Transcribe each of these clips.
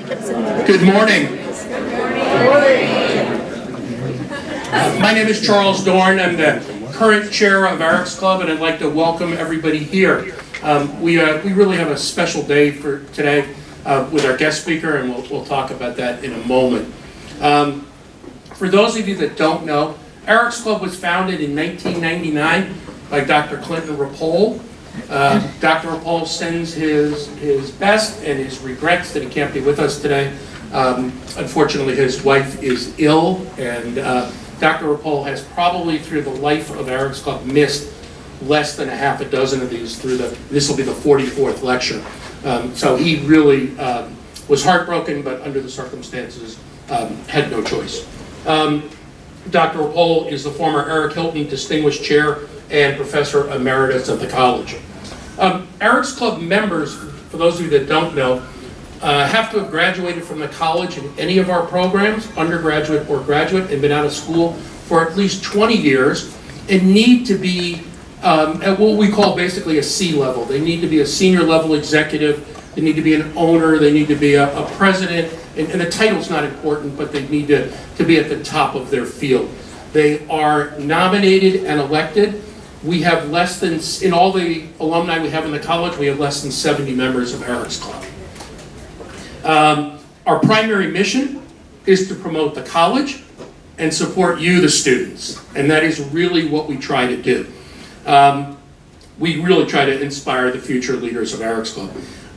Good morning. My name is Charles Dorn. I'm the current chair of Eric's Club, and I'd like to welcome everybody here. We really have a special day for today with our guest speaker, and we'll talk about that in a moment. For those of you that don't know, Eric's Club was founded in 1999 by Dr. Clinton Rapole. Dr. Rapole sends his best and his regrets that he can't be with us today. Unfortunately, his wife is ill, and Dr. Rapole has probably through the life of Eric's Club missed less than a half a dozen of these this will be the 44th lecture. So he really was heartbroken, but under the circumstances had no choice. Dr. Rapole is the former Eric Hilton Distinguished Chair and Professor Emeritus of the college. Eric's Club members, for those of you that don't know, have to have graduated from the college in any of our programs, undergraduate or graduate, and been out of school for at least 20 years, and need to be at what we call basically a C level. They need to be a senior level executive, they need to be an owner, they need to be a president, and the title's not important, but they need to be at the top of their field. They are nominated and elected. We have less than, in all the alumni we have in the college, we have less than 70 members of Eric's Club. Our primary mission is to promote the college and support you, the students, and that is really what we try to do. We really try to inspire the future leaders of Eric's Club.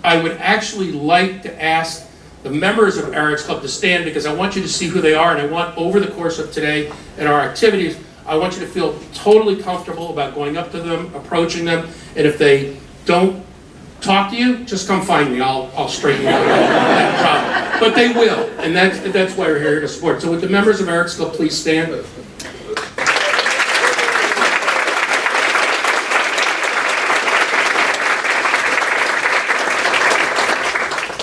I would actually like to ask the members of Eric's Club to stand because I want you to see who they are, and I want over the course of today and our activities, I want you to feel totally comfortable about going up to them, approaching them, and if they don't talk to you, just come find me. I'll straighten out that problem. But they will, and that's why we're here to support. So would the members of Eric's Club please stand?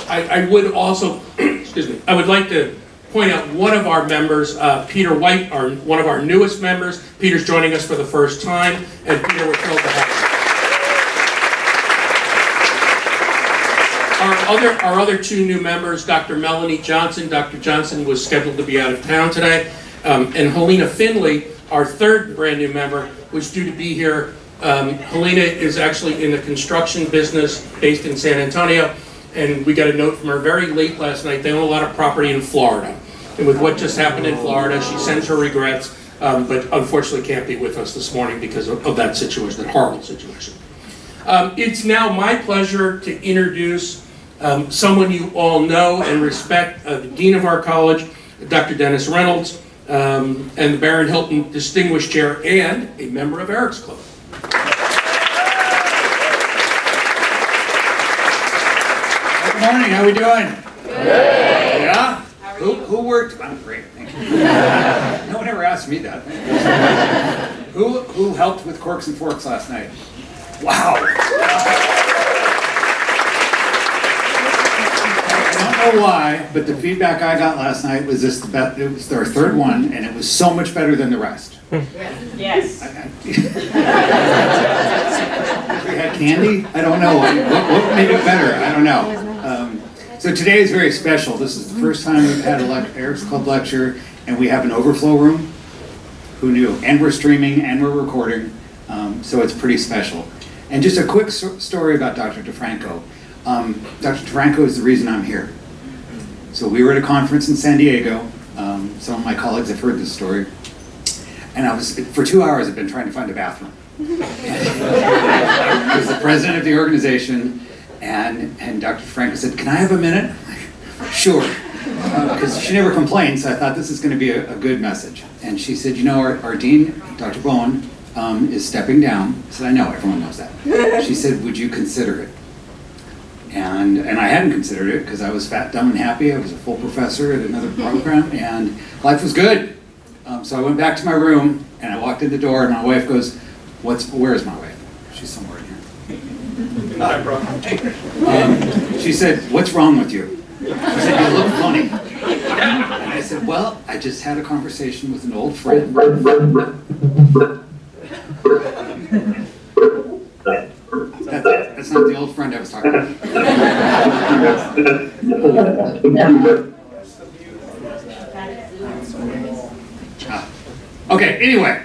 I would also, excuse me, I would like to point out one of our members, Peter White, one of our newest members. Peter's joining us for the first time, and Peter, we're thrilled to have you. Our other two new members, Dr. Melanie Johnson. Dr. Johnson was scheduled to be out of town today, and Helena Finley, our third brand new member, was due to be here. Helena is actually in the construction business based in San Antonio. And we got a note from her very late last night. They own a lot of property in Florida. And with what just happened in Florida, she sends her regrets, but unfortunately can't be with us this morning because of that situation, that horrible situation. It's now my pleasure to introduce someone you all know and respect, the Dean of our college, Dr. Dennis Reynolds, and the Baron Hilton Distinguished Chair and a member of Eric's Club. Good morning, how we doing? Good. Yeah? How are Who you? worked? I'm great, thank you. No one ever asked me that. Who helped with Corks and Forks last night? Wow. I don't know why, but the feedback I got last night was it was their third one, and it was so much better than the rest. Yes. We had candy? I don't know. What made it better? I don't know. So today is very special. This is the first time we've had an Eric's Club lecture, and we have an overflow room. Who knew? And we're streaming, and we're recording, so it's pretty special. And just a quick story about Dr. DeFranco. Dr. DeFranco is the reason I'm here. So we were at a conference in San Diego. Some of my colleagues have heard this story. And for 2 hours, I've been trying to find a bathroom. I was the president of the organization, and Dr. DeFranco said, "Can I have a minute?" I'm like, "Sure." Because she never complained, so I thought this is going to be a good message. And she said, "You know, our dean, Dr. Bowen, is stepping down." I said, "I know, everyone knows that." She said, "Would you consider it?" And I hadn't considered it because I was fat, dumb, and happy. I was a full professor at another program, and life was good. So I went back to my room, and I walked in the door, and my wife goes, "Where is my wife?" She's somewhere in here. She said, "What's wrong with you?" She said, "You look funny." And I said, "Well, I just had a conversation with an old friend." That's not the old friend I was talking about. Okay, anyway,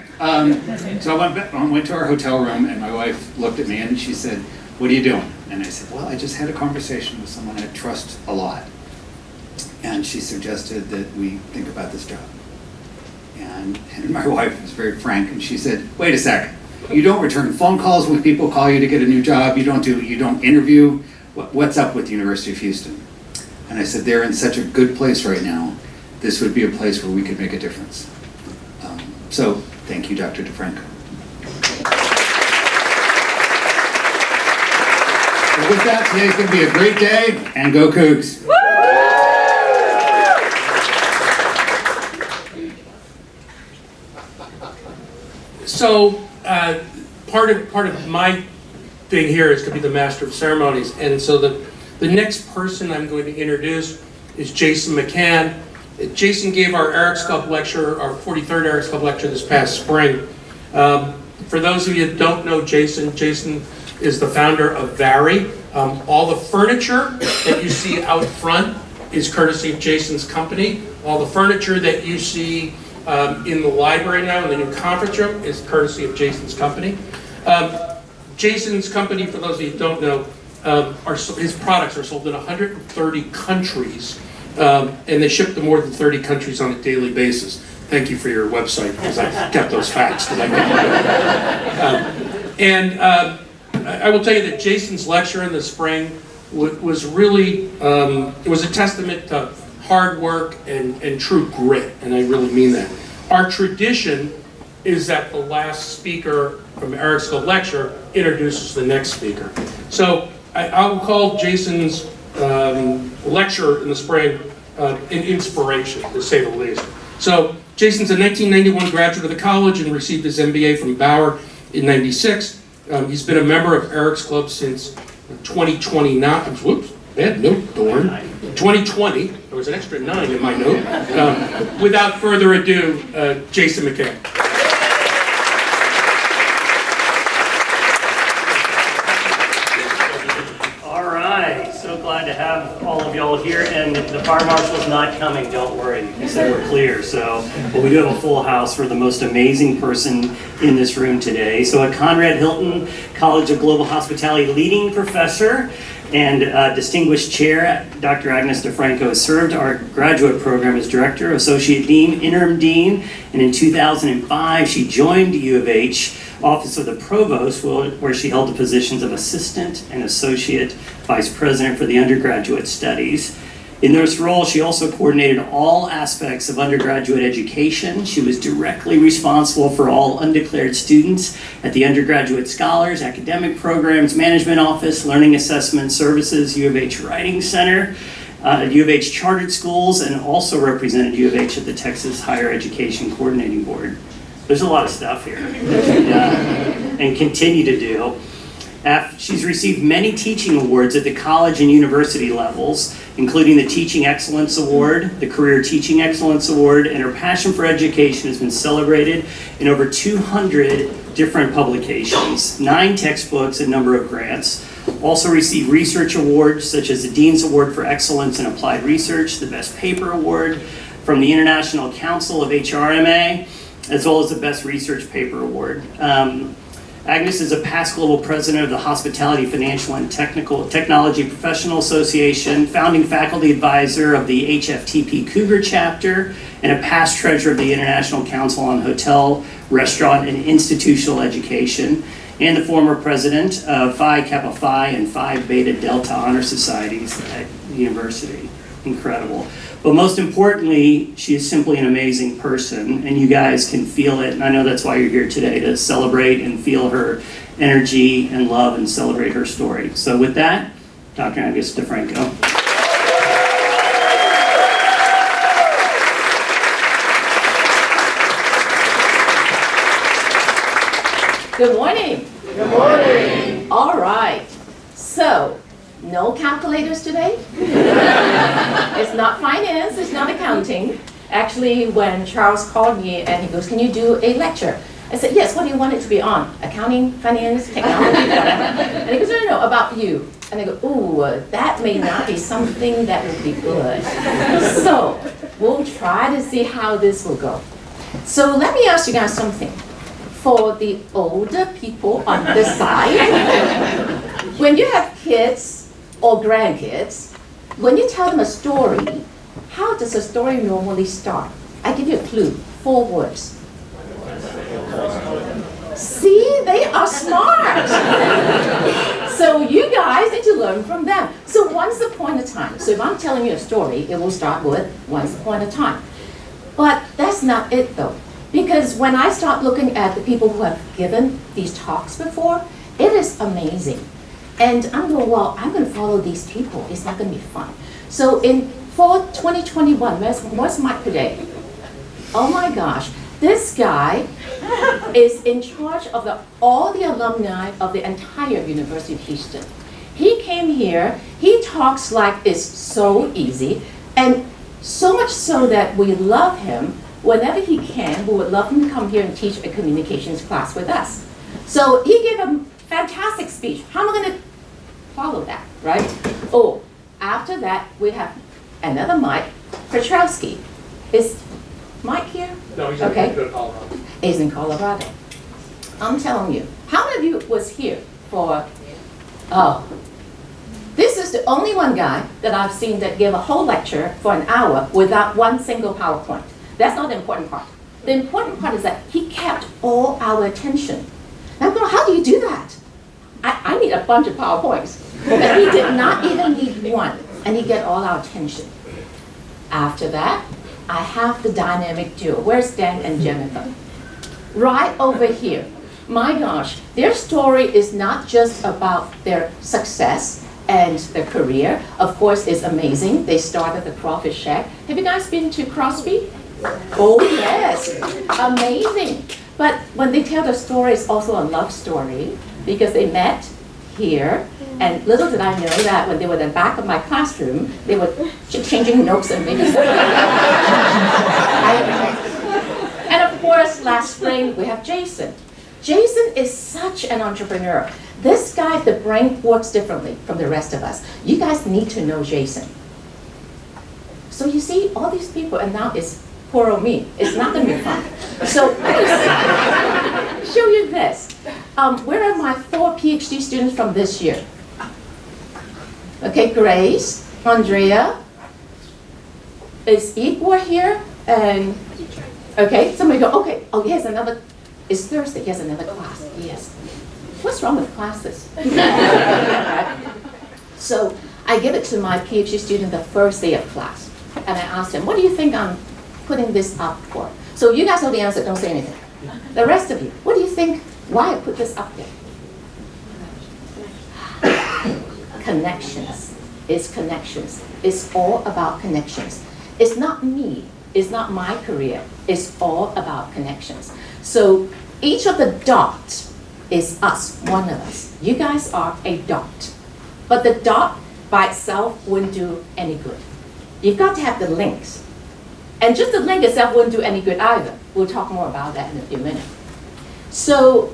so I went to our hotel room and my wife looked at me and she said, "What are you doing?" And I said, "Well, I just had a conversation with someone I trust a lot." And she suggested that we think about this job. And my wife was very frank and she said, "Wait a second, you don't return phone calls when people call you to get a new job, you don't interview, what's up with the University of Houston?" And I said, "They're in such a good place right now, this would be a place where we could make a difference." So, thank you, Dr. DeFranco. So with that, today's going to be a great day, and go Cougs! So, part of my thing here is to be the master of ceremonies, and so the next person I'm going to introduce is Jason McCann. Jason gave our Eric's Club lecture, our 43rd Eric's Club lecture this past spring. For those of you that don't know Jason, Jason is the founder of Vary. All the furniture that you see out front is courtesy of Jason's company. All the furniture that you see in the library now, in the new conference room, is courtesy of Jason's company. Jason's company, for those of you who don't know, his products are sold in 130 countries, and they ship to more than 30 countries on a daily basis. Thank you for your website, because I kept those facts. I will tell you that Jason's lecture in the spring was really, it was a testament to hard work and true grit, and I really mean that. Our tradition is that the last speaker from Eric's Club lecture introduces the next speaker. So I will call Jason's lecture in the spring an inspiration, to say the least. So Jason's a 1991 graduate of the college and received his MBA from Bauer in '96. He's been a member of Eric's Club since 2029. Whoops, bad note, Dorn. 2020. There was an extra 9 in my note. Without further ado, Jason McCann. Glad to have all of y'all here, and the fire marshal's not coming, don't worry. He said we're clear, but we do have a full house for the most amazing person in this room today. So at Conrad Hilton College of Global Hospitality leading professor and Distinguished Chair, Dr. Agnes DeFranco has served our graduate program as Director, Associate Dean, Interim Dean, and in 2005 she joined U of H Office of the Provost, where she held the positions of Assistant and Associate Vice President for the Undergraduate Studies. In this role, she also coordinated all aspects of undergraduate education. She was directly responsible for all undeclared students at the Undergraduate Scholars, Academic Programs, Management Office, Learning Assessment Services, U of H Writing Center, U of H Chartered Schools, and also represented U of H at the Texas Higher Education Coordinating Board. There's a lot of stuff here and continue to do. She's received many teaching awards at the college and university levels, including the Teaching Excellence Award, the Career Teaching Excellence Award, and her passion for education has been celebrated in over 200 different publications, 9 textbooks, and a number of grants. Also received research awards such as the Dean's Award for Excellence in Applied Research, the Best Paper Award from the International Council of HRMA, as well as the Best Research Paper Award. Agnes is a past global president of the Hospitality, Financial, and Technology Professional Association, founding faculty advisor of the HFTP Cougar chapter, and a past treasurer of the International Council on Hotel, Restaurant, and Institutional Education, and the former president of Phi Kappa Phi and Phi Beta Delta Honor Societies at the university. Incredible. But most importantly, she is simply an amazing person, and you guys can feel it, and I know that's why you're here today, to celebrate and feel her energy and love and celebrate her story. So with that, Dr. Agnes DeFranco. Good morning. Good morning. All right. So, no calculators today? It's not finance, it's not accounting. Actually, when Charles called me and he goes, "Can you do a lecture?" I said, "Yes, what do you want it to be on? Accounting, finance, technology, whatever." And he goes, "No, about you. And I go, ooh, that may not be something that would be good. So we'll try to see how this will go. So let me ask you guys something. For the older people on this side, when you have kids or grandkids, when you tell them a story, how does a story normally start? I give you a clue, 4 words. See, they are smart. So you guys need to learn from them. So once upon a time, so if I'm telling you a story, it will start with once upon a time. But that's not it though. Because when I start looking at the people who have given these talks before, it is amazing. And I'm going, well, I'm going to follow these people. It's not going to be fun. So for 2021, where's Mike today? Oh my gosh, this guy is in charge of all the alumni of the entire University of Houston. He came here, he talks like it's so easy, and so much so that we love him. Whenever he can, we would love him to come here and teach a communications class with us. So he gave a fantastic speech. How am I going to follow that, right? Oh, after that, we have another Mike Petrowski. Is Mike here? No, he's okay. in Colorado. He's in Colorado. I'm telling you, how many of you was here for, this is the only one guy that I've seen that gave a whole lecture for an hour without one single PowerPoint. That's not the important part. The important part is that he kept all our attention. Now, I'm going, how do you do that? I need a bunch of PowerPoints. But he did not even need one, and he get all our attention. After that, I have the dynamic duo. Where's Dan and Jennifer? Right over here. My gosh, their story is not just about their success and their career. Of course, it's amazing. They started the Crawfish Shack. Have you guys been to Crosby? Oh yes, amazing. But when they tell the story, it's also a love story because they met here, and little did I know that when they were in the back of my classroom, they were changing notes and maybe And of course, last spring, we have Jason. Jason is such an entrepreneur. This guy, the brain works differently from the rest of us. You guys need to know Jason. So you see, all these people, and now it's poor old me. It's not going to be fun. So let me show you this. Where are my 4 PhD students from this year? Okay, Grace, Andrea, is Igor here? And okay, somebody go, okay, oh, he has another, it's Thursday, he has another class. Yes. What's wrong with classes? So I give it to my PhD student the first day of class. And I asked him, what do you think I'm putting this up for? So you guys know the answer, don't say anything. The rest of you, what do you think, why I put this up there? Connections. It's connections. It's all about connections. It's not me. It's not my career. It's all about connections. So each of the dots is us, one of us. You guys are a dot. But the dot by itself wouldn't do any good. You've got to have the links. And just the link itself wouldn't do any good either. We'll talk more about that in a few minutes. So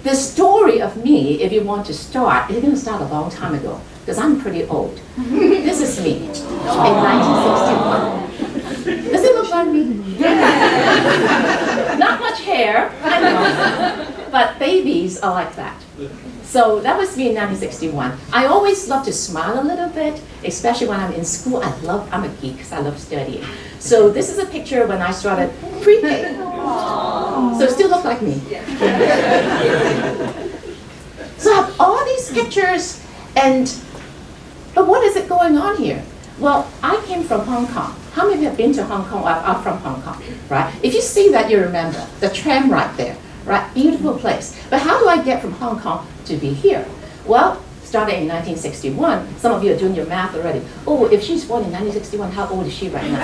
the story of me, if you want to start, it's going to start a long time ago, because I'm pretty old. This is me in 1961. Does it look like me? Not much hair, I know, but babies are like that. So that was me in 1961. I always love to smile a little bit, especially when I'm in school. I'm a geek because I love studying. So this is a picture when I started pre-K. So it still looks like me. So I have all these pictures, but what is it going on here? Well, I came from Hong Kong. How many of you have been to Hong Kong? I'm from Hong Kong, right? If you see that, you remember the tram right there, right? Beautiful place. But how do I get from Hong Kong to be here? Well, started in 1961. Some of you are doing your math already. Oh, if she's born in 1961, how old is she right now?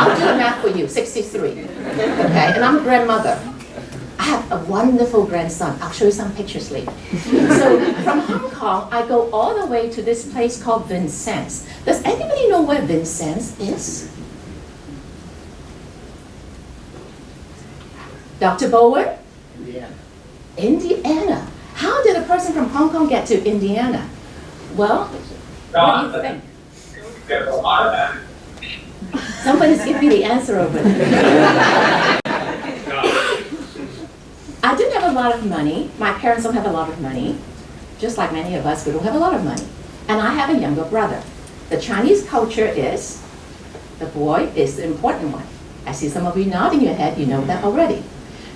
I'll do the math for you, 63. Okay, and I'm a grandmother. I have a wonderful grandson. I'll show you some pictures later. So from Hong Kong, I go all the way to this place called Vincennes. Does anybody know where Vincennes is? Dr. Bowen? Indiana. Indiana. How did a person person from Hong Kong get to Indiana? Well, what do you think? Somebody's giving me the answer over there. I didn't have a lot of money. My parents don't have a lot of money. Just like many of us, we don't have a lot of money. And I have a younger brother. The Chinese culture is, the boy is the important one. I see some of you nodding your head, you know that already.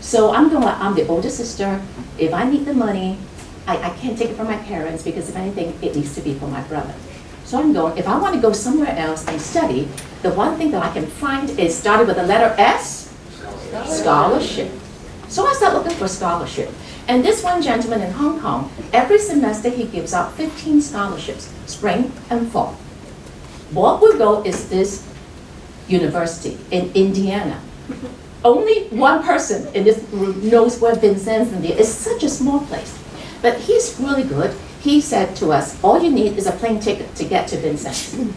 So I'm the older sister. If I need the money, I can't take it from my parents because if anything, it needs to be for my brother. So I'm going, if I want to go somewhere else and study, the one thing that I can find is started with the letter S, scholarship. So I start looking for scholarship. And this one gentleman in Hong Kong, every semester he gives out 15 scholarships, spring and fall. What will go is this university in Indiana. Only one person in this room knows where Vincennes is. It's such a small place. But he's really good. He said to us, all you need is a plane ticket to get to Vincennes.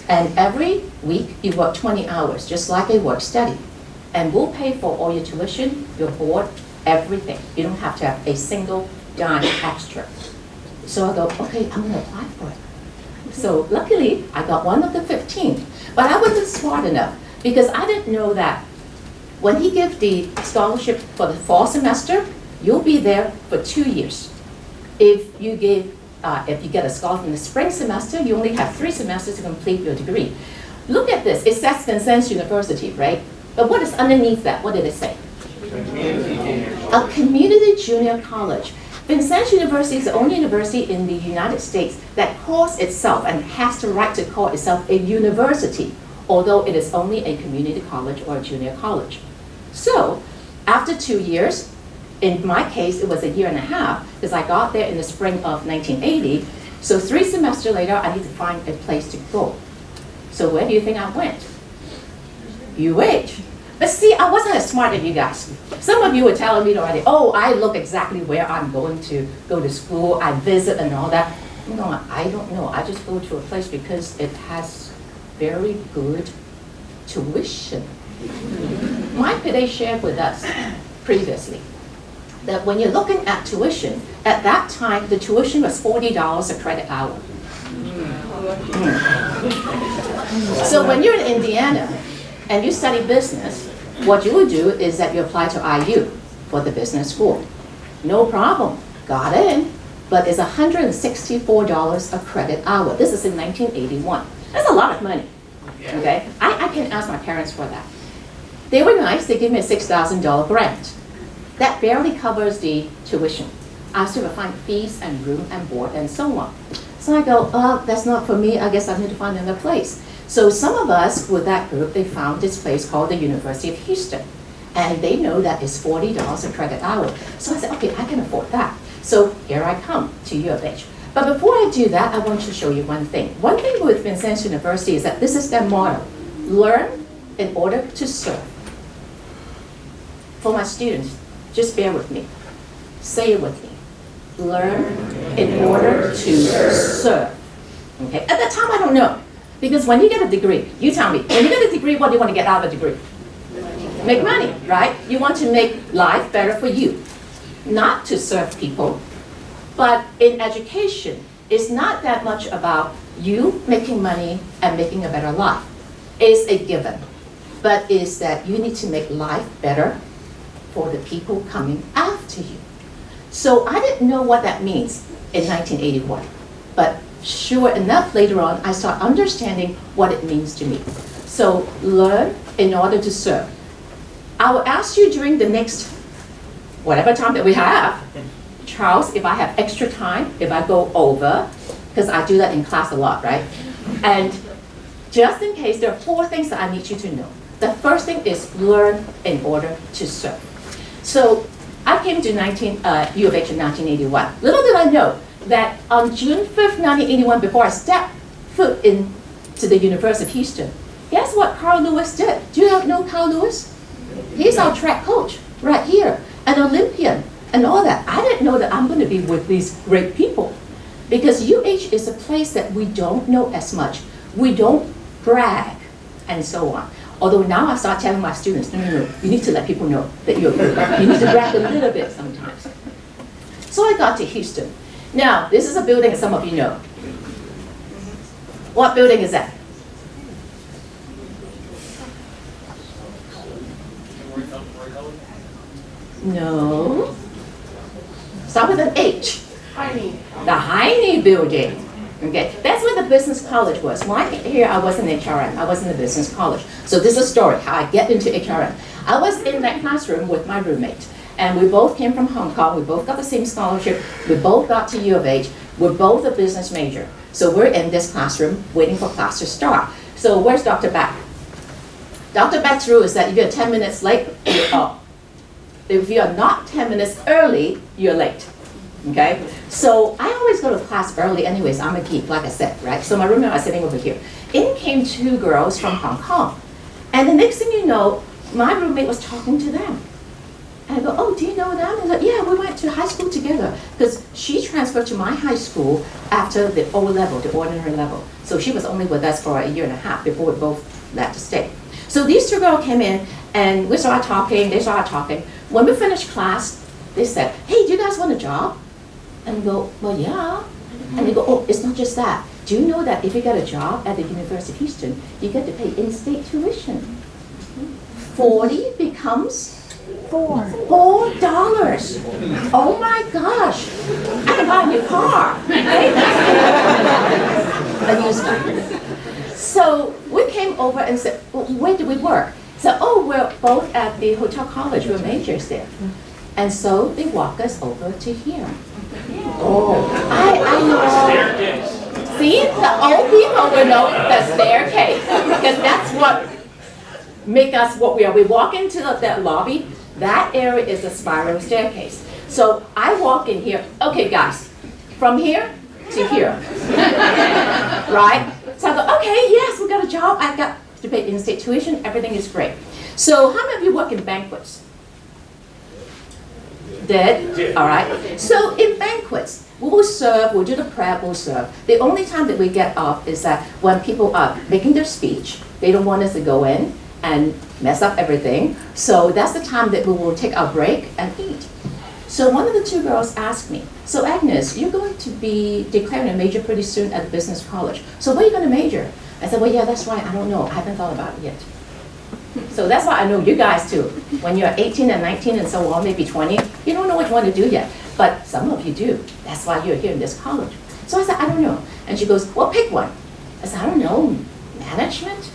And every week you work 20 hours, just like a work study. And we'll pay for all your tuition, your board, everything. You don't have to have a single dime extra. So I go, okay, I'm gonna apply for it. So luckily, I got one of the 15. But I wasn't smart enough because I didn't know that when he gives the scholarship for the fall semester, you'll be there for 2 years. If you get a scholarship in the spring semester, you only have 3 semesters to complete your degree. Look at this. It says Vincennes University, right? But what is underneath that? What did it say? A community junior college. Vincennes University is the only university in the United States that calls itself and has the right to call itself a university, although it is only a community college or a junior college. So, after 2 years, in my case, it was a year and a half, because I got there in the spring of 1980. So 3 semesters later, I need to find a place to go. So where do you think I went? UH. But see, I wasn't as smart as you guys. Some of you were telling me already, oh, I look exactly where I'm going to go to school, I visit and all that. No, I don't know. I just go to a place because it has very good tuition. Mike today shared with us previously that when you're looking at tuition, at that time, the tuition was $40 a credit hour. So when you're in Indiana and you study business, what you would do is that you apply to IU for the business school. No problem, got in, but it's $164 a credit hour. This is in 1981. That's a lot of money, okay? I can ask my parents for that. They were nice, they gave me a $6,000 grant. That barely covers the tuition. I still have to find fees and room and board and so on. So I go, oh, that's not for me, I guess I need to find another place. So some of us with that group, they found this place called the University of Houston. And they know that it's $40 a credit hour. So I said, okay, I can afford that. So here I come to U of H. But before I do that, I want to show you one thing. One thing with Vincennes University is that this is their motto: learn in order to serve. For my students, just bear with me. Say it with me. Learn in order to serve. Okay? At that time, I don't know. Because when you get a degree, you tell me, when you get a degree, what do you want to get out of a degree? Make money, right? You want to make life better for you, not to serve people. But in education, it's not that much about you making money and making a better life. It's a given. But it's that you need to make life better for the people coming after you. So I didn't know what that means in 1981. But sure enough, later on, I start understanding what it means to me. So learn in order to serve. I will ask you during the next, whatever time that we have, Charles, if I have extra time, if I go over, because I do that in class a lot, right? And just in case, there are 4 things that I need you to know. The first thing is learn in order to serve. So I came to U of H in 1981. Little did I know that on June 5th, 1981, before I stepped foot into the University of Houston, guess what Carl Lewis did? Do you know Carl Lewis? He's our track coach right here, an Olympian and all that. I didn't know that I'm going to be with these great people because UH is a place that we don't know as much. We don't brag and so on. Although now I start telling my students, no, you need to let people know that you need to brag a little bit sometimes. So I got to Houston. Now, this is a building that some of you know. What building is that? No. Start with an H. The Heine building. Okay, that's where the business college was. When here, I was in HRM. I was in the business college. So this is a story, how I get into HRM. I was in that classroom with my roommate. And we both came from Hong Kong. We both got the same scholarship. We both got to U of H. We're both a business major. So we're in this classroom waiting for class to start. So where's Dr. Beck? Dr. Beck's rule is that if you're 10 minutes late, you're up. If you're not 10 minutes early, you're late. Okay? So I always go to class early anyways. I'm a geek, like I said, right? So my roommate and I was sitting over here. In came two girls from Hong Kong. And the next thing you know, my roommate was talking to them. And I go, oh, do you know them? And they're like, yeah, we went to high school together. Because she transferred to my high school after the O level, the ordinary level. So she was only with us for a year and a half before we both left the state. So these two girls came in, and we started talking, they started talking. When we finished class, they said, hey, do you guys want a job? And we go, well, yeah. And they go, oh, it's not just that. Do you know that if you get a job at the University of Houston, you get to pay in-state tuition? 40 becomes $4. Oh my gosh. I can buy a new car. Right? A used one. So we came over and said, well, where do we work? So, oh, we're both at the Hotel College. We're majors there. And so they walk us over to here. Oh, I know. See, the old people will know the staircase. Because that's what make us what we are. We walk into that lobby. That area is a spiral staircase. So I walk in here. Okay, guys, from here to here. Right? So I go, okay, yes, we got a job. I got to pay in-state tuition. Everything is great. So how many of you work in banquets? Did? All right. So in banquets, we will serve, we'll do the prep, we'll serve. The only time that we get off is that when people are making their speech, they don't want us to go in and mess up everything. So that's the time that we will take our break and eat. So one of the two girls asked me, so Agnes, you're going to be declaring a major pretty soon at the business college. So what are you going to major? I said, well, yeah, that's right. I don't know. I haven't thought about it yet. So that's why I know you guys too. When you're 18 and 19 and so on, maybe 20, you don't know what you want to do yet. But some of you do. That's why you're here in this college. So I said, I don't know. And she goes, well, pick one. I said, I don't know, management?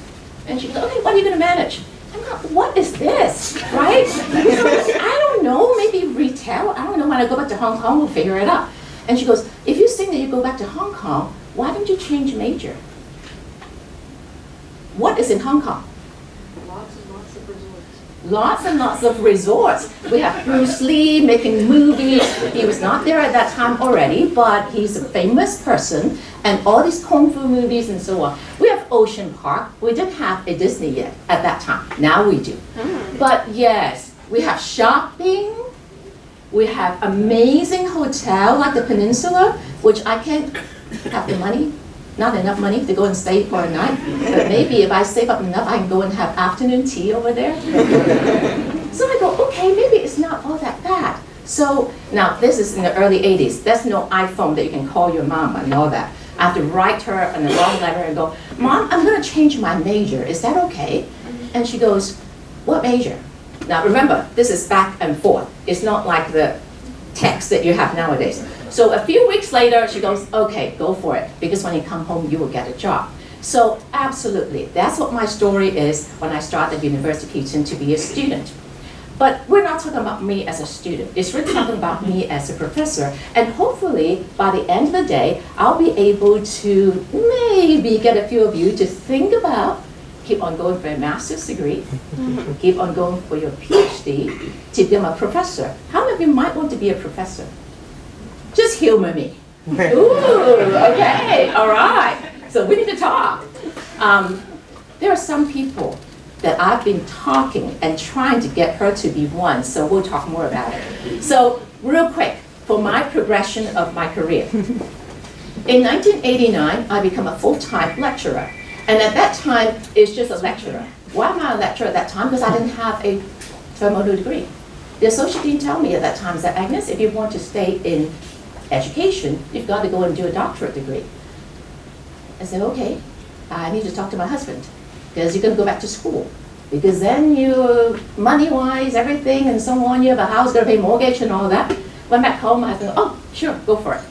And she goes, okay, what are you going to manage? I'm like, what is this, right? I don't know, maybe retail. I don't know, when I go back to Hong Kong, we'll figure it out. And she goes, if you think that you go back to Hong Kong, why don't you change major? What is in Hong Kong? Lots and lots of resorts. We have Bruce Lee making movies. He was not there at that time already, but he's a famous person, and all these kung fu movies and so on. We have Ocean Park. We didn't have a Disney yet at that time. Now we do. But yes, we have shopping. We have amazing hotel like the Peninsula, which I can't have the money. Not enough money to go and stay for a night, but maybe if I save up enough, I can go and have afternoon tea over there. So I go, okay, maybe it's not all that bad. So now this is in the early 80s. There's no iPhone that you can call your mom and all that. I have to write her a long letter and go, Mom, I'm going to change my major. Is that okay? And she goes, what major? Now remember, this is back and forth. It's not like the text that you have nowadays. So a few weeks later, she goes, okay, go for it, because when you come home, you will get a job. So absolutely, that's what my story is when I started at University of Houston to be a student. But we're not talking about me as a student. It's really talking about me as a professor. And hopefully, by the end of the day, I'll be able to maybe get a few of you to think about keep on going for a master's degree, keep on going for your PhD, to become a professor. How many of you might want to be a professor? Just humor me. Ooh, okay, all right. So we need to talk. There are some people that I've been talking and trying to get her to be one, so we'll talk more about it. So real quick, for my progression of my career. In 1989, I became a full-time lecturer. And at that time, it's just a lecturer. Why am I a lecturer at that time? Because I didn't have a terminal degree. the associate dean told me at that time that, Agnes, if you want to stay in education, you've got to go and do a doctorate degree. I said, okay, I need to talk to my husband because you're going to go back to school. Because then you, money-wise, everything and so on, you have a house, got to pay mortgage and all that. Went back home, my husband, oh, sure, go for it.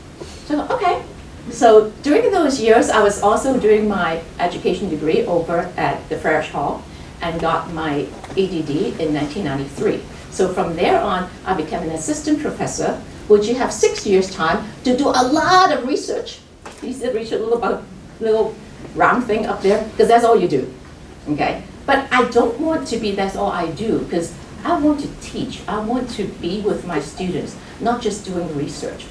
So I go, okay. So during those years, I was also doing my education degree over at the Farish Hall and got my ADD in 1993. So from there on, I became an assistant professor, which you have 6 years' time to do a lot of research. You see the research, little round thing up there, because that's all you do, okay? But I don't want to be that's all I do, because I want to teach. I want to be with my students, not just doing research.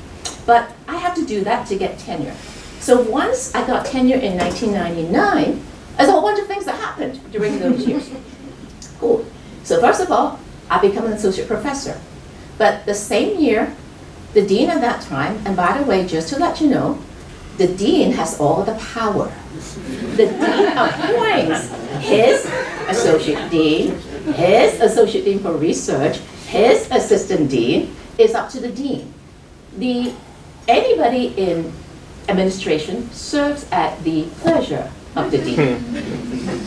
But I have to do that to get tenure. So once I got tenure in 1999, there's a whole bunch of things that happened during those years. Cool. So first of all, I became an associate professor. But the same year, the dean at that time, and by the way, just to let you know, the dean has all the power. The dean appoints his associate dean for research, his assistant dean is up to the dean. Anybody in administration serves at the pleasure of the dean,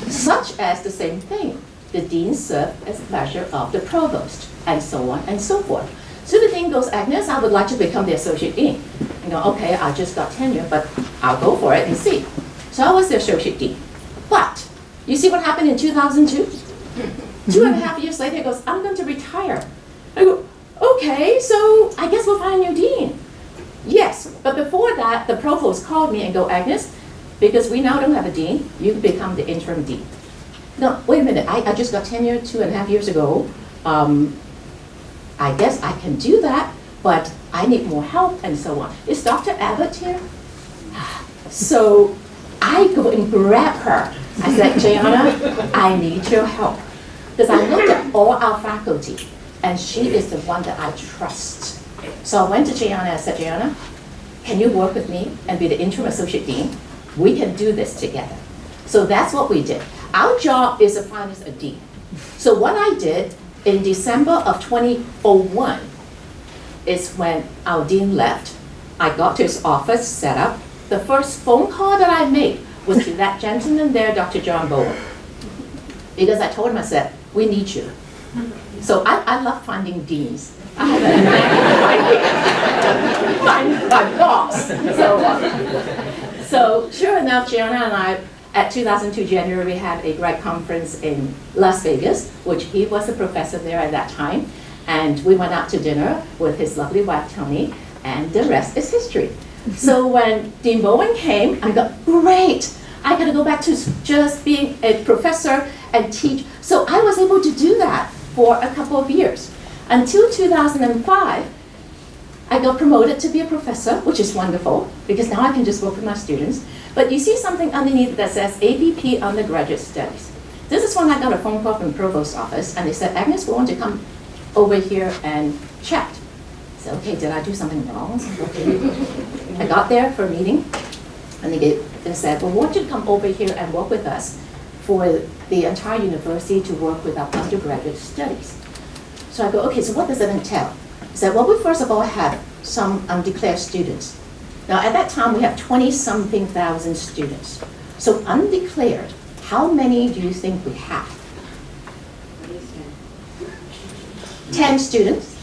such as the same thing. The dean serves at the pleasure of the provost, and so on and so forth. So the dean goes, Agnes, I would like to become the associate dean. I go, okay, I just got tenure, but I'll go for it and see. So I was the associate dean. But you see what happened in 2002? 2.5 years later, he goes, I'm going to retire. I go, okay, so I guess we'll find a new dean. Yes, but before that, the provost called me and go, Agnes, because we now don't have a dean, you become the interim dean. No, wait a minute, I just got tenure 2.5 years ago. I guess I can do that, but I need more help and so on. Is Dr. Abbott here? So I go and grab her. I said, Gianna, I need your help. Because I looked at all our faculty, and she is the one that I trust. So I went to Gianna and I said, Gianna, can you work with me and be the interim associate dean? We can do this together. So that's what we did. Our job is to find us a dean. So what I did in December of 2001 is when our dean left. I got to his office, set up. The first phone call that I made was to that gentleman there, Dr. John Bowen. Because I told him, I said, we need you. So I love finding deans. I have a knack for my boss. So sure enough, Gianna and I, at 2002 January, we had a great conference in Las Vegas, which he was a professor there at that time. And we went out to dinner with his lovely wife, Tony, and the rest is history. So when Dean Bowen came, I got, great, I got to go back to just being a professor and teach. So I was able to do that for a couple of years. Until 2005, I got promoted to be a professor, which is wonderful, because now I can just work with my students. But you see something underneath that says APP Undergraduate Studies. This is when I got a phone call from the Provost's office, and they said, Agnes, we want to come over here and chat. I said, okay, did I do something wrong? Okay. I got there for a meeting, and they said, well, we want you to come over here and work with us for the entire university to work with our undergraduate studies. So I go, okay, so what does that entail? He said, well, we first of all have some undeclared students. Now, at that time, we have 20-something thousand students. So undeclared, how many do you think we have? 10 students?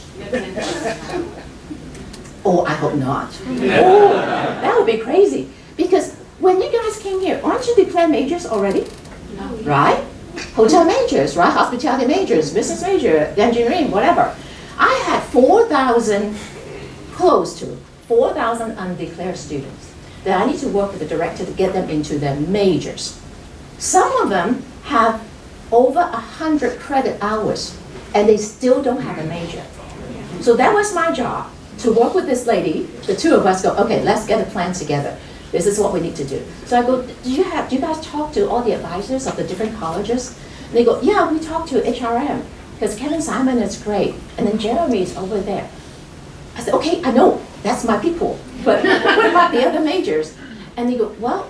Oh, I hope not. Oh, that would be crazy. Because when you guys came here, aren't you declared majors already? No. Right? Hotel majors, right? Hospitality majors, business major, engineering, whatever. I had 4,000, close to 4,000 undeclared students that I need to work with the director to get them into their majors. Some of them have over 100 credit hours and they still don't have a major. So that was my job, to work with this lady. The two of us go, okay, let's get a plan together. This is what we need to do. So I go, do you guys talk to all the advisors of the different colleges? And they go, yeah, we talk to HRM, because Kevin Simon is great, and then Jeremy is over there. I said, okay, I know, that's my people, but what about the other majors? And they go, well,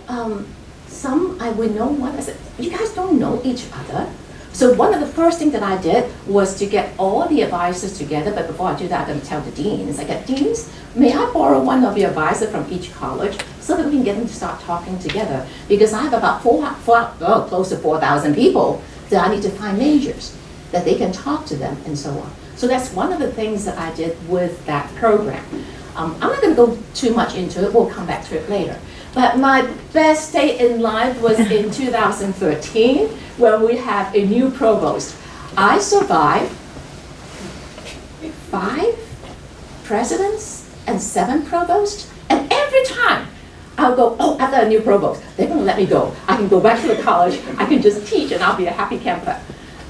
some I would know one. I said, you guys don't know each other. So one of the first things that I did was to get all the advisors together, but before I do that, I'm going to tell the deans. I get, deans, may I borrow one of your advisors from each college so that we can get them to start talking together? Because I have about close to 4,000 people that I need to find majors, that they can talk to them and so on. So that's one of the things that I did with that program. I'm not going to go too much into it. We'll come back to it later. But my best day in life was in 2013 when we had a new provost. I survived 5 presidents and 7 provosts. And every time I'll go, oh, I've got a new provost. They're going to let me go. I can go back to the college. I can just teach and I'll be a happy camper.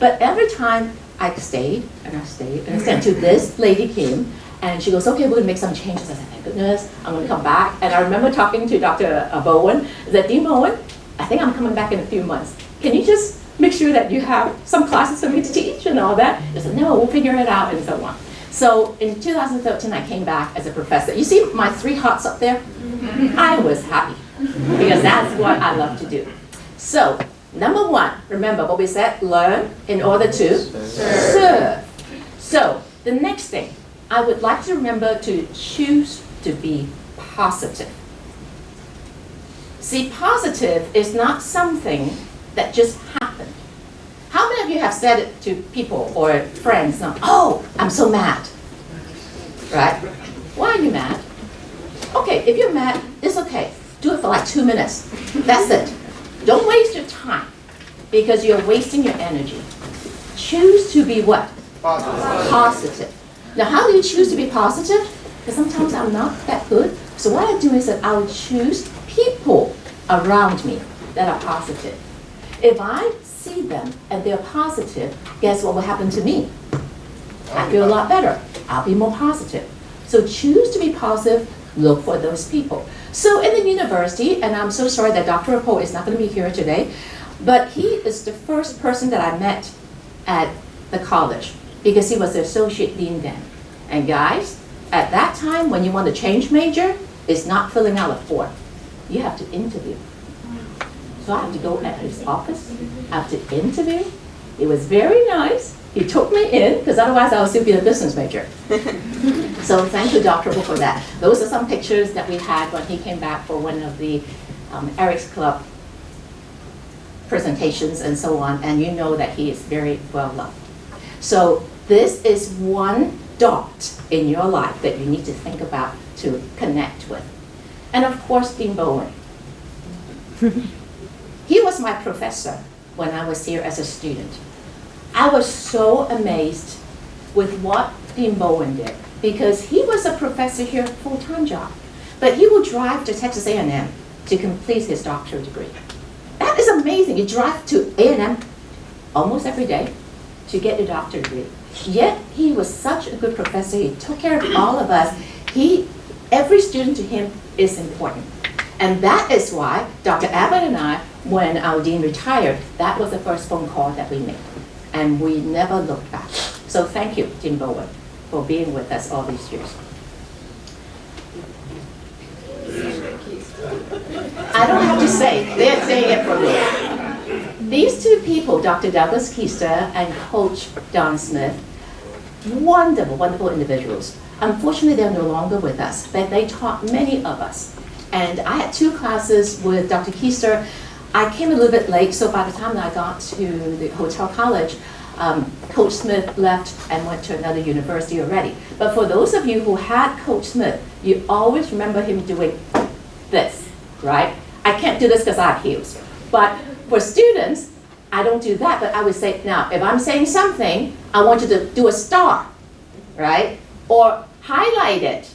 But every time I stayed and I stayed and I stayed until this lady came. And she goes, okay, we're gonna make some changes. I said, thank goodness, I'm gonna come back. And I remember talking to Dr. Bowen. I said, Dean Bowen, I think I'm coming back in a few months. Can you just make sure that you have some classes for me to teach and all that? I said, no, we'll figure it out and so on. So in 2013, I came back as a professor. You see my 3 hearts up there? I was happy because that's what I love to do. So number 1, remember what we said, learn in order to serve. So the next thing, I would like to remember to choose to be positive. See, positive is not something that just happened. How many of you have said it to people or friends? Oh, I'm so mad. Right? Why are you mad? Okay, if you're mad, it's okay. Do it for like 2 minutes. That's it. Don't waste your time because you're wasting your energy. Choose to be what? Positive. Now, how do you choose to be positive? Because sometimes I'm not that good. So what I do is that I'll choose people around me that are positive. If I see them and they're positive, guess what will happen to me? I feel a lot better. I'll be more positive. So choose to be positive, look for those people. So in the university, and I'm so sorry that Dr. Poe is not going to be here today, but he is the first person that I met at the college, because he was the associate dean then. And guys, at that time, when you want to change major, it's not filling out a form. You have to interview. So I have to go at his office, I have to interview. It was very nice. He took me in, because otherwise I would still be a business major. So thank you, Dr. Wu, for that. Those are some pictures that we had when he came back for one of the Eric's Club presentations and so on, and you know that he is very well loved. So this is one dot in your life that you need to think about to connect with. And of course, Dean Bowen. He was my professor when I was here as a student. I was so amazed with what Dean Bowen did, because he was a professor here, full-time job, but he will drive to Texas A&M to complete his doctorate degree. That is amazing. You drive to A&M almost every day to get your doctorate degree. Yet he was such a good professor. He took care of all of us. Every student to him is important. And that is why Dr. Abbott and I, when our dean retired, that was the first phone call that we made. And we never looked back. So thank you, Dean Bowen, for being with us all these years. I don't have to say, they're saying it for me. These 2 people, Dr. Douglas Keister and Coach Don Smith, wonderful, wonderful individuals. Unfortunately, they're no longer with us, but they taught many of us. And I had 2 classes with Dr. Keister. I came a little bit late, so by the time I got to the hotel college, Coach Smith left and went to another university already. But for those of you who had Coach Smith, you always remember him doing this, right? I can't do this because I have heels. But for students, I don't do that, but I would say, now, if I'm saying something, I want you to do a star, right? Or highlight it.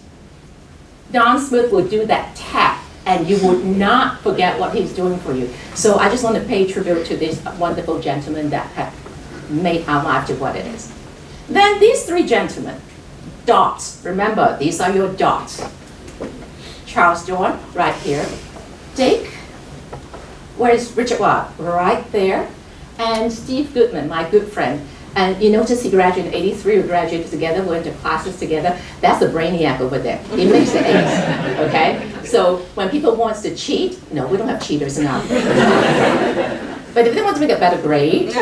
Don Smith will do that tap, and you would not forget what he's doing for you. So I just want to pay tribute to this wonderful gentleman that have made our life to what it is. Then these 3 gentlemen, dots. Remember, these are your dots. Charles Dorn, right here. Dick, where's Richard Watt? Right there. And Steve Goodman, my good friend. And you notice he graduated in '83, we graduated together, we went to classes together. That's a brainiac over there. He makes the A's, okay? So when people want to cheat, no, we don't have cheaters now. But if they want to make a better grade, they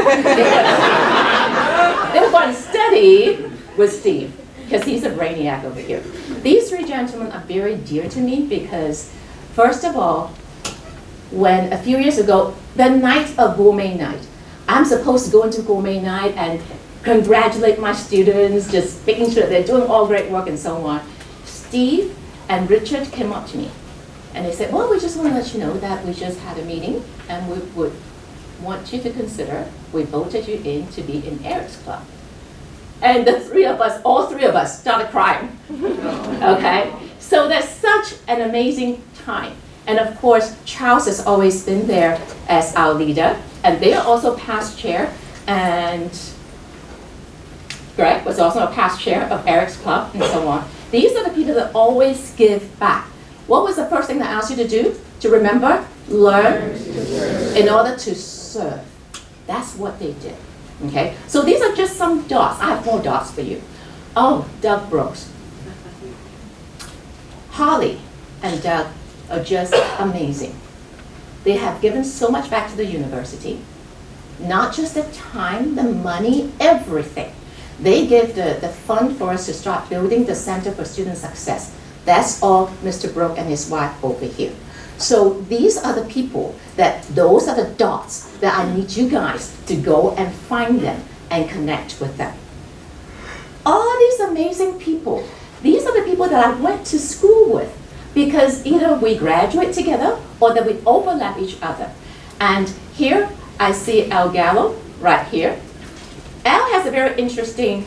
would go and study with Steve, because he's a brainiac over here. These three gentlemen are very dear to me because, first of all, when a few years ago, the night of gourmet night, I'm supposed to go into gourmet night and congratulate my students, just making sure that they're doing all great work and so on. Steve and Richard came up to me and they said, well, we just want to let you know that we just had a meeting and we would want you to consider, we voted you in to be in Eric's club. And the three of us, all three of us, started crying. Okay? So that's such an amazing time. And of course, Charles has always been there as our leader, and they are also past chair, and Greg was also a past chair of Eric's club, and so on. These are the people that always give back. What was the first thing that I asked you to do? To remember, learn, in order to serve. That's what they did. Okay? So these are just some dots. I have more dots for you. Oh, Doug Brooks. Holly and Doug are just amazing. They have given so much back to the university. Not just the time, the money, everything. They give the fund for us to start building the Center for Student Success. That's all Mr. Brooke and his wife over here. So these are the people those are the dots that I need you guys to go and find them and connect with them. All these amazing people, these are the people that I went to school with because either we graduate together or that we overlap each other. And here I see Al Gallo right here. Al has a very interesting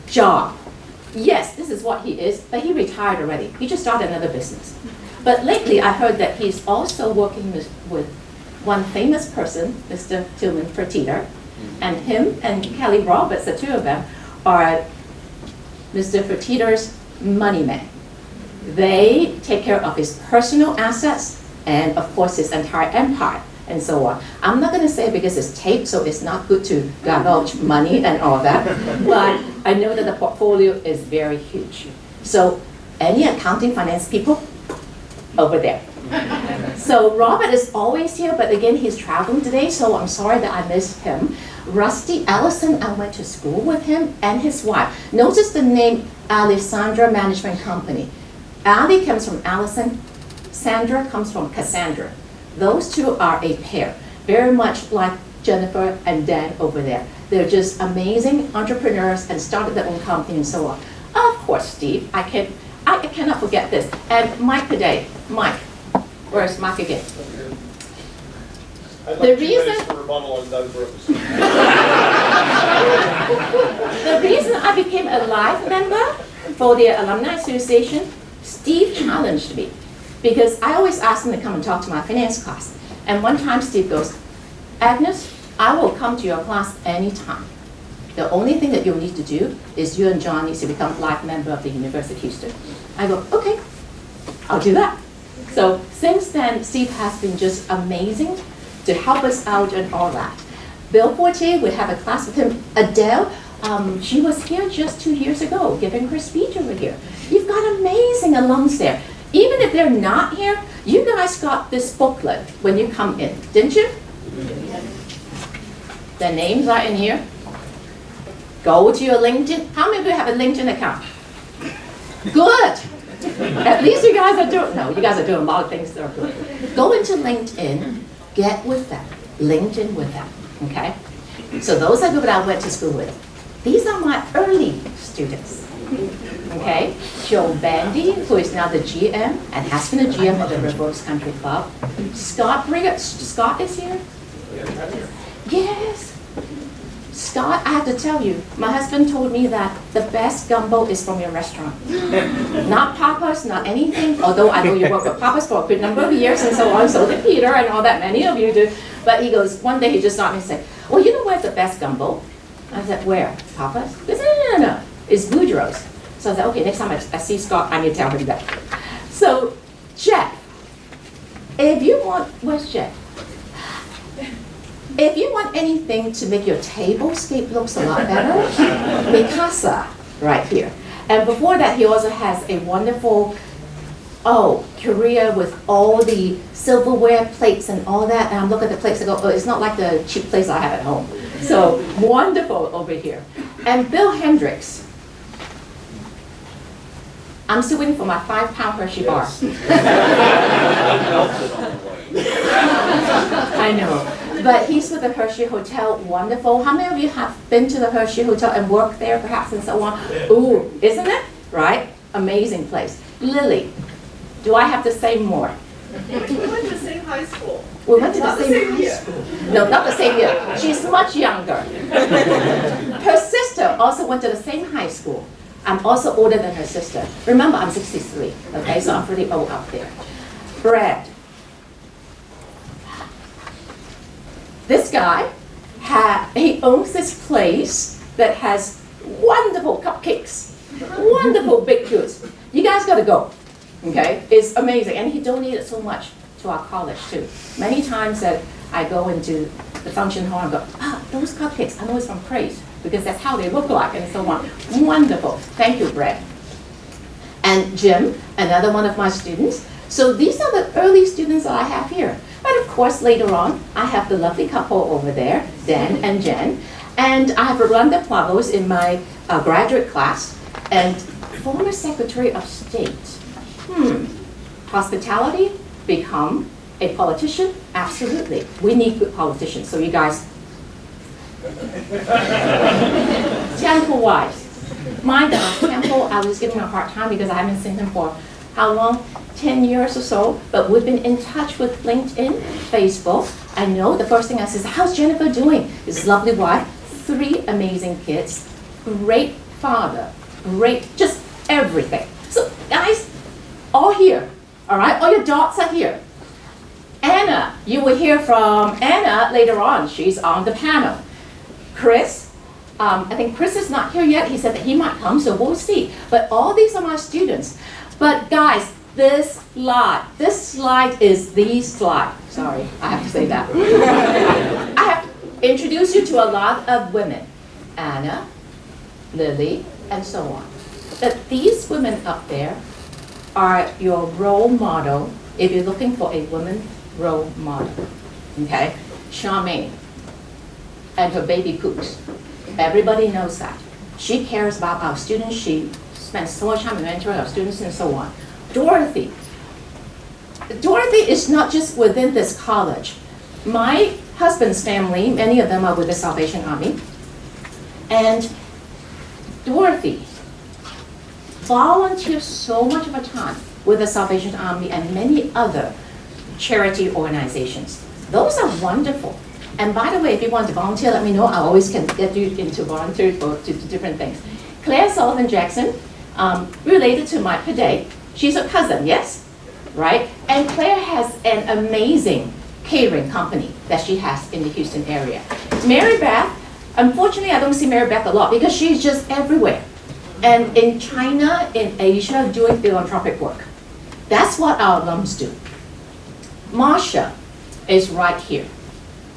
job. Yes, this is what he is, but he retired already. He just started another business. But lately, I heard that he's also working with one famous person, Mr. Tillman Fertitta, and him and Kelly Roberts, the two of them, are Mr. Fertitta's money man. They take care of his personal assets and, of course, his entire empire and so on. I'm not going to say it because it's taped, so it's not good to divulge money and all that, but I know that the portfolio is very huge. So any accounting finance people, over there. So Robert is always here, but again, he's traveling today, so I'm sorry that I missed him. Rusty Ellison, I went to school with him and his wife. Notice the name Alessandra Management Company. Ali comes from Allison, Sandra comes from Cassandra. Those two are a pair, very much like Jennifer and Dan over there. They're just amazing entrepreneurs and started their own company and so on. Of course, Steve, I cannot forget this. And Mike today. Mike, where's Mike again? I'd like The 2 reason- minutes for rebuttal on Doug Brooks. The reason I became a live member for the Alumni Association, Steve challenged me. Because I always ask him to come and talk to my finance class. And one time Steve goes, Agnes, I will come to your class anytime. The only thing that you'll need to do is you and John need to become live member of the University of Houston. I go, okay, I'll do that. So since then, Steve has been just amazing to help us out and all that. Bill Fortier, we have a class with him. Adele, she was here just 2 years ago, giving her speech over here. You've got amazing alums there. Even if they're not here, you guys got this booklet when you come in, didn't you? The names are in here. Go to your LinkedIn. How many of you have a LinkedIn account? Good. At least you guys are doing, no, you guys are doing a lot of things that are good. Go into LinkedIn, get with them, LinkedIn with them, okay? So those are people that I went to school with. These are my early students, okay? Joe Bandy, who is now the GM and has been a GM of the Rivers Country Club. Scott Brigham, Scott is here? Yes. Scott, I have to tell you, my husband told me that the best gumbo is from your restaurant. Not Papa's, not anything, although I know you worked with Papa's for a good number of years and so on, so did Peter and all that, many of you do. But he goes, one day he just stopped me and said, well, you know where's the best gumbo? I said, where? Papa's? He said, no. It's Boudreaux's. So I said, okay, next time I see Scott, I need to tell him that. So, Jeff, if you want, where's Jeff? If you want anything to make your tablescape looks a lot better, Mikasa, right here. And before that, he also has a wonderful Oh, Korea with all the silverware plates and all that. And I look at the plates and go, oh, it's not like the cheap plates I have at home. So wonderful over here. And Bill Hendricks. I'm still waiting for my 5-pound Hershey bar. I know. But he's with the Hershey Hotel, wonderful. How many of you have been to the Hershey Hotel and worked there perhaps and so on? Ooh, isn't it? Right? Amazing place. Lily, do I have to say more? We went to the same high school. We went to the Not the same same high year. school. No, not the same year. She's much younger. Her sister also went to the same high school. I'm also older than her sister. Remember, I'm 63, okay, so I'm pretty old out there. Brad. This guy, he owns this place that has wonderful cupcakes, wonderful baked goods. You guys gotta go, okay? It's amazing, and he donated so much to our college too. Many times that I go into the function hall and go, those cupcakes, I know it's from Praise, because that's how they look like and so on. Wonderful. Thank you, Brett. And Jim, another one of my students. So these are the early students that I have here. But of course, later on, I have the lovely couple over there, Dan and Jen. And I have Rolanda Provost in my graduate class, and former Secretary of State. Hospitality, become a politician? Absolutely. We need good politicians, so you guys. Temple-wise, my gosh, Temple, I was giving him a hard time because I haven't seen him for how long? 10 years or so, but we've been in touch with LinkedIn, Facebook. I know the first thing I said, how's Jennifer doing? His lovely wife, 3 amazing kids, great father, great, just everything. So guys, all here, all right? All your dots are here. Anna, you will hear from Anna later on. She's on the panel. Chris, I think Chris is not here yet. He said that he might come, so we'll see. But all these are my students. But guys, this slide is the slide. Sorry, I have to say that. I have introduced you to a lot of women. Anna, Lily, and so on. But these women up there are your role model if you're looking for a woman role model. Okay? Charmaine and her baby poops. Everybody knows that. She cares about our students. She spends so much time mentoring our students and so on. Dorothy. Dorothy is not just within this college. My husband's family, many of them are with the Salvation Army. And Dorothy volunteers so much of her time with the Salvation Army and many other charity organizations. Those are wonderful. And by the way, if you want to volunteer, let me know. I always can get you into volunteer for to different things. Claire Sullivan Jackson, related to my Paday. She's a cousin, yes? Right? And Claire has an amazing catering company that she has in the Houston area. Mary Beth, unfortunately I don't see Mary Beth a lot because she's just everywhere. And in China, in Asia, doing philanthropic work. That's what our alums do. Marsha is right here.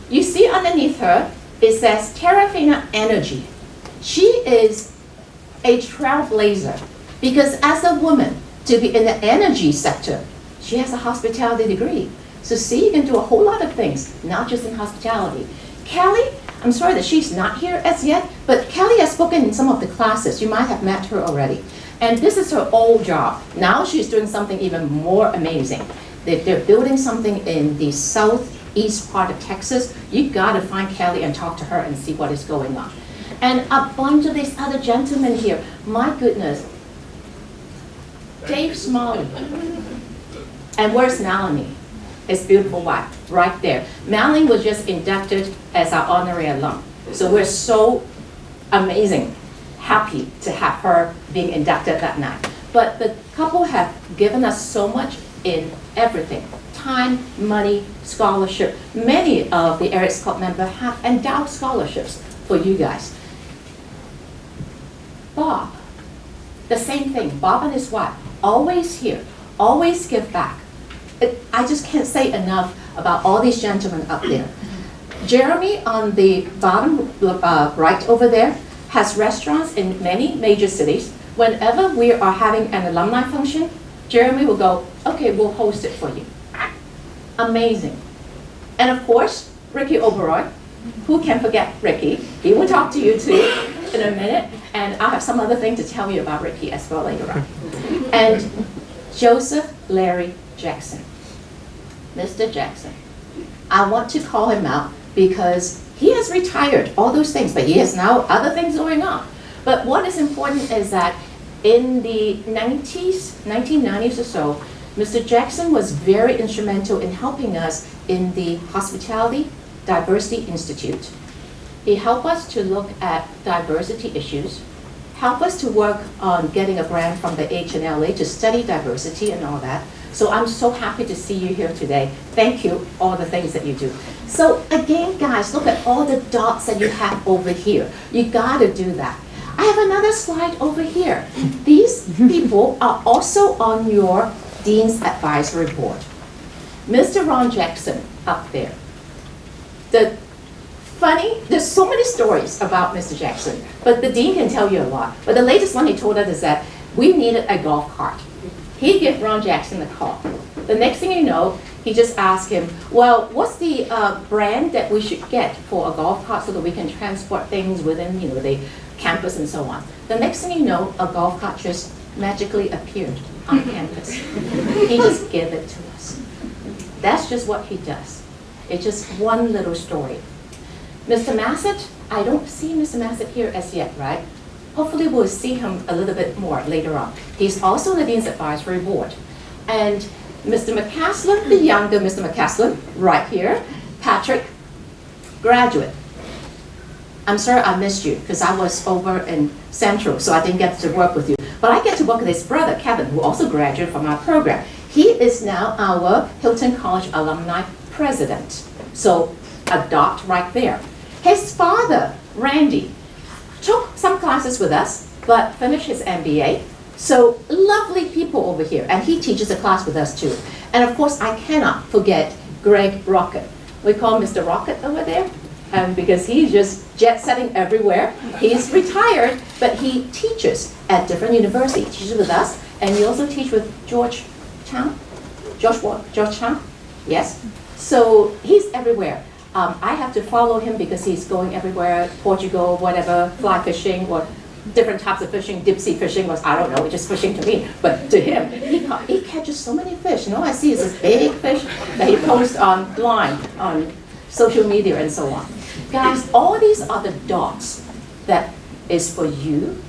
You see underneath her, it says Terrafina Energy. She is a trailblazer because as a woman, to be in the energy sector, she has a hospitality degree. So see, you can do a whole lot of things, not just in hospitality. Kelly, I'm sorry that she's not here as yet, but Kelly has spoken in some of the classes. You might have met her already. And this is her old job. Now she's doing something even more amazing. They're building something in the southeast part of Texas. You gotta find Kelly and talk to her and see what is going on. And a bunch of these other gentlemen here, my goodness. Dave Smalley. And where's Melanie? His beautiful wife, right there. Melanie was just inducted as our honorary alum. So we're so amazing, happy to have her being inducted that night. But the couple have given us so much in everything. Time, money, scholarship. Many of the Eric's Club members have endowed scholarships for you guys. Bob, the same thing. Bob and his wife, always here, always give back. I just can't say enough about all these gentlemen up there. Jeremy on the bottom right over there has restaurants in many major cities. Whenever we are having an alumni function, Jeremy will go, okay, we'll host it for you. Amazing. And of course, Ricky Oberoi, who can forget Ricky? He will talk to you too in a minute, and I'll have some other thing to tell you about Ricky as well later on. And Joseph Larry Jackson. Mr. Jackson. I want to call him out because he has retired, all those things, but he has now other things going on. But what is important is that in the 1990s or so, Mr. Jackson was very instrumental in helping us in the Hospitality Diversity Institute. He helped us to look at diversity issues, helped us to work on getting a grant from the HNLA to study diversity and all that. So I'm so happy to see you here today. Thank you, all the things that you do. So again, guys, look at all the dots that you have over here. You gotta do that. I have another slide over here. These people are also on your Dean's Advisory Board. Mr. Ron Jackson up there. There's so many stories about Mr. Jackson, but the Dean can tell you a lot. But the latest one he told us is that we needed a golf cart. He gave Ron Jackson a call. The next thing you know, he just asked him, well, what's the brand that we should get for a golf cart so that we can transport things within, the campus and so on. The next thing you know, a golf cart just magically appeared on campus. He just gave it to us. That's just what he does. It's just one little story. Mr. Massett, I don't see Mr. Massett here as yet, right? Hopefully we'll see him a little bit more later on. He's also on the Dean's Advisory Board. And Mr. McCaslin, the younger Mr. McCaslin, right here, Patrick, graduate. I'm sorry I missed you because I was over in Central, so I didn't get to work with you. But I get to work with his brother, Kevin, who also graduated from our program. He is now our Hilton College Alumni President. So a dot right there. His father, Randy, took some classes with us, but finished his MBA. So lovely people over here, and he teaches a class with us too. And of course, I cannot forget Greg Rocket. We call him Mr. Rocket over there, because he's just jet-setting everywhere. He's retired, but he teaches at different universities. He teaches with us, and he also teaches with George Chang, yes. So he's everywhere. I have to follow him because he's going everywhere, Portugal, whatever, fly fishing, or different types of fishing, deep sea fishing, was I don't know, just fishing to me. But to him, he catches so many fish. I see is this big fish that he posts online, on social media and so on. Guys, all these are the dots that is for you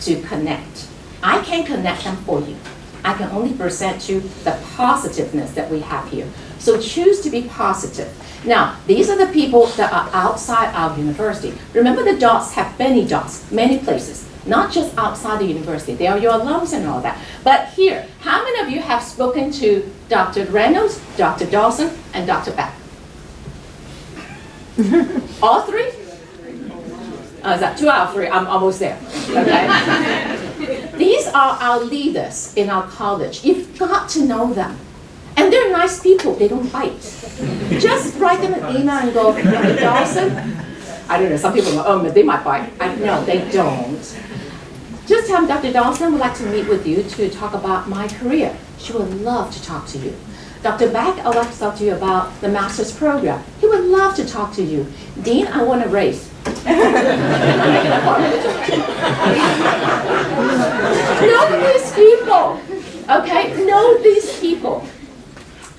to connect. I can't connect them for you. I can only present you the positiveness that we have here. So choose to be positive. Now, these are the people that are outside our university. Remember, the dots have many dots, many places, not just outside the university. They are your alums and all that. But here, how many of you have spoken to Dr. Reynolds, Dr. Dawson, and Dr. Beck? All three? Is that 2 out of 3? I'm almost there. Okay? These are our leaders in our college. You've got to know them. And they're nice people. They don't bite. Just write them an email and go, Dr. Dawson. I don't know, some people go, oh, they might bite. No, they don't. Just tell them, Dr. Dawson would like to meet with you to talk about my career. She would love to talk to you. Dr. Beck, I would like to talk to you about the master's program. He would love to talk to you. Dean, I want to race. Know these people. Okay, know these people.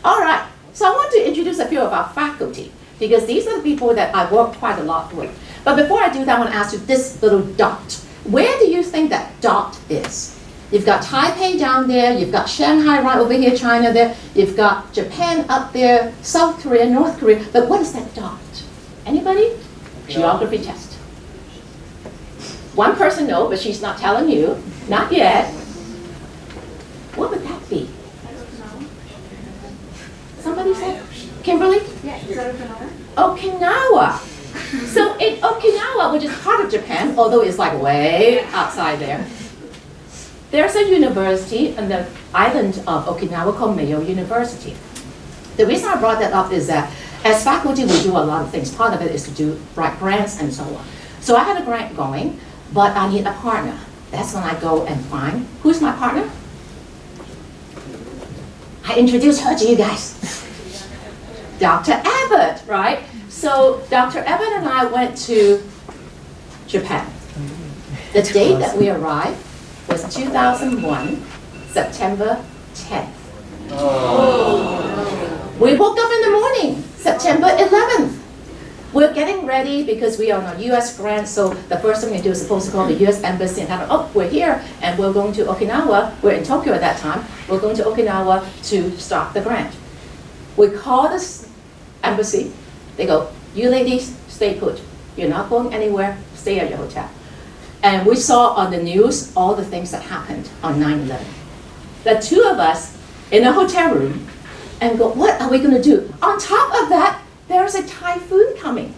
All right, so I want to introduce a few of our faculty because these are the people that I work quite a lot with. But before I do that, I want to ask you this little dot. Where do you think that dot is? You've got Taipei down there, you've got Shanghai right over here, China there, you've got Japan up there, South Korea, North Korea, but what is that dot? Anybody? Geography test. One person knows, but she's not telling you. Not yet. What would that be? Somebody said? Kimberly? Yeah, is that Okinawa? Okinawa. So in Okinawa, which is part of Japan, although it's like way outside there, there's a university on the island of Okinawa called Mayo University. The reason I brought that up is that as faculty, we do a lot of things. Part of it is to write grants and so on. So I had a grant going, but I need a partner. That's when I go and find, who's my partner? I introduce her to you guys. Dr. Abbott, right? So Dr. Abbott and I went to Japan. The date that we arrived was 2001, September 10th. We woke up in the morning, September 11th. We're getting ready because we are on a U.S. grant, so the first thing we do is supposed to call the U.S. Embassy and tell them, oh, we're here, and we're going to Okinawa. We're in Tokyo at that time. We're going to Okinawa to start the grant. We call this embassy. They go, you ladies, stay put. You're not going anywhere. Stay at your hotel. And we saw on the news all the things that happened on 9/11. The two of us in a hotel room and go, what are we going to do? On top of that, there's a typhoon coming.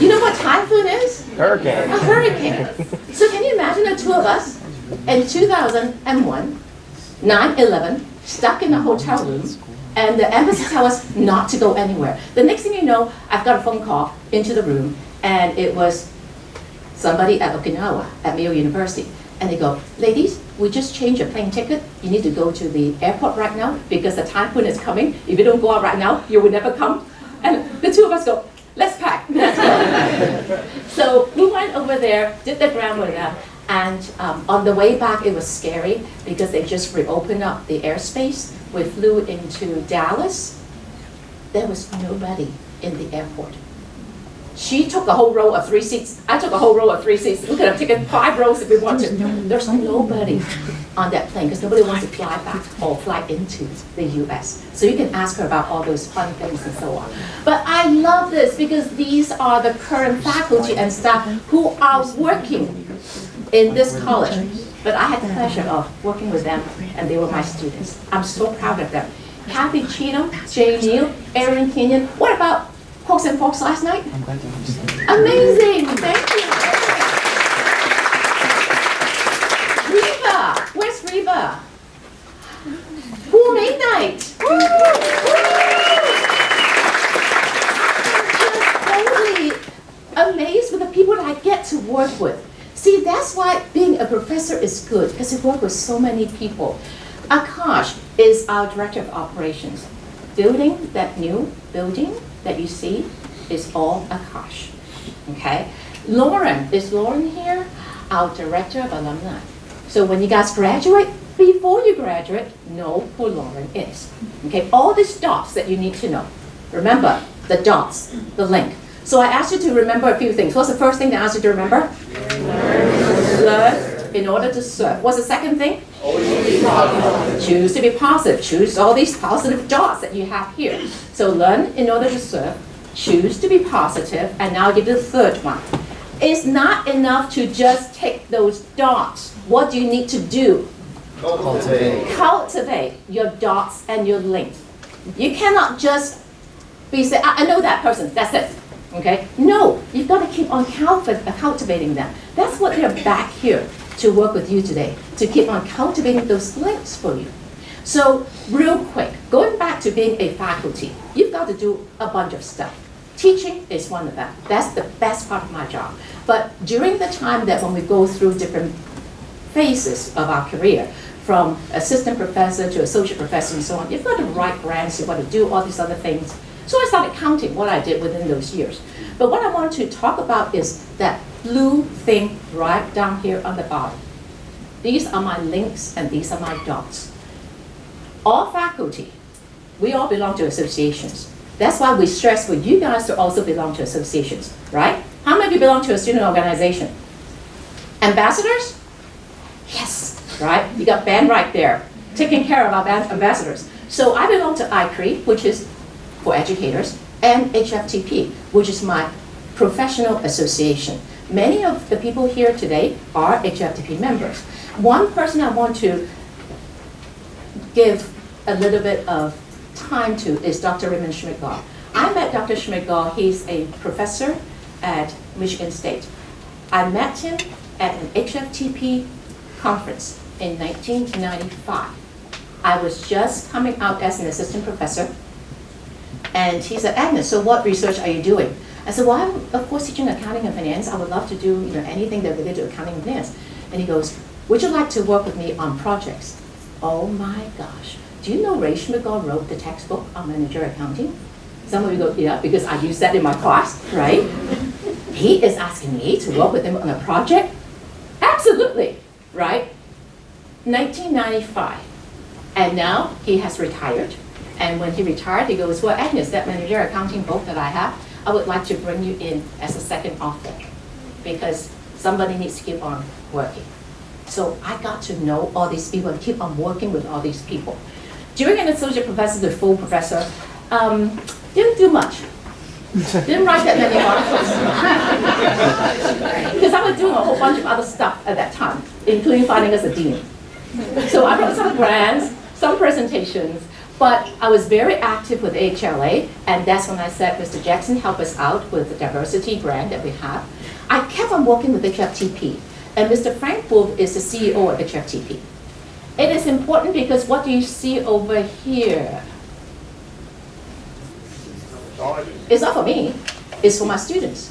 You know what typhoon is? Hurricane. A hurricane. So can you imagine the two of us in 2001, 9/11, stuck in a hotel room, and the embassy tell us not to go anywhere. The next thing you know, I've got a phone call into the room, and it was somebody at Okinawa, at Mayo University. And they go, ladies, we just changed your plane ticket. You need to go to the airport right now because the typhoon is coming. If you don't go out right now, you will never come. And the two of us go, let's pack. Let's go. So we went over there, did the ground with them, and on the way back, it was scary because they just reopened up the airspace. We flew into Dallas. There was nobody in the airport. She took a whole row of 3 seats. I took a whole row of 3 seats. We could have taken 5 rows if we wanted. There's nobody on that plane because nobody wants to fly back or fly into the US. So you can ask her about all those fun things and so on. But I love this because these are the current faculty and staff who are working in this college. But I had the pleasure of working with them and they were my students. I'm so proud of them. Kathy Cheatham, Jay Neal, Erin Kenyon. What about Hawks and Fox last night? Amazing, thank you. Reba, where's Reba? Cool midnight. I'm totally amazed with the people that I get to work with. See, that's why being a professor is good, because you work with so many people. Akash is our director of operations. Building that new building that you see is all Akash, okay? Lauren, is Lauren here? Our director of alumni. So when you guys graduate, before you graduate, know who Lauren is, okay? All these dots that you need to know. Remember, the dots, the link. So I asked you to remember a few things. What's the first thing I asked you to remember? Learn in order to serve. What's the second thing? Choose to be positive. Choose all these positive dots that you have here. So learn in order to serve, choose to be positive, and now I'll give you the third one. It's not enough to just take those dots. What do you need to do? Cultivate your dots and your links. You cannot just be say, I know that person, that's it. Okay? No, you've got to keep on cultivating them. That's what they're back here to work with you today, to keep on cultivating those links for you. So real quick, going back to being a faculty, you've got to do a bunch of stuff. Teaching is one of them. That's the best part of my job. But during the time that when we go through different phases of our career, from assistant professor to associate professor and so on, you've got to write grants, you've got to do all these other things. So I started counting what I did within those years. But what I want to talk about is that blue thing right down here on the bottom. These are my links and these are my dots. All faculty, we all belong to associations. That's why we stress for you guys to also belong to associations, right? How many of you belong to a student organization? Ambassadors? Yes, right? You got Ben right there, taking care of our ambassadors. So I belong to ICRE, which is for educators, and HFTP, which is my professional association. Many of the people here today are HFTP members. One person I want to give a little bit of time to is Dr. Raymond Schmidt-Gall. I met Dr. Schmidt-Gall. He's a professor at Michigan State. I met him at an HFTP conference in 1995. I was just coming out as an assistant professor, and he said, Agnes, so what research are you doing? I said, well, I'm of course teaching accounting and finance. I would love to do anything that related to accounting and finance. And he goes, would you like to work with me on projects? Oh my gosh. do you know Ray Schmidgall wrote the textbook on managerial accounting? Some of you go, yeah, because I use that in my class, right? He is asking me to work with him on a project? Absolutely, right? 1995. And now he has retired. And when he retired, he goes, well, Agnes, that managerial accounting book that I have, I would like to bring you in as a second author because somebody needs to keep on working. So I got to know all these people and keep on working with all these people. During an associate professor to full professor, didn't do much. Didn't write that many articles. Because I was doing a whole bunch of other stuff at that time, including finding us a dean. So I wrote some grants, some presentations, but I was very active with HLA, and that's when I said, Mr. Jackson, help us out with the diversity grant that we have. I kept on working with HFTP, and Mr. Frank Wolf is the CEO of HFTP. It is important because what do you see over here? It's not for me, it's for my students.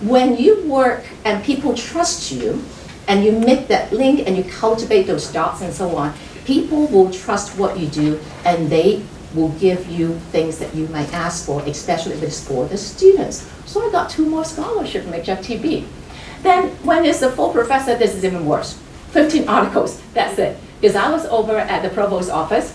When you work and people trust you, and you make that link and you cultivate those dots and so on, people will trust what you do and they will give you things that you might ask for, especially if it's for the students. So I got 2 more scholarships from HFTP. Then when it's a full professor, this is even worse. 15 articles, that's it. Because I was over at the Provost office,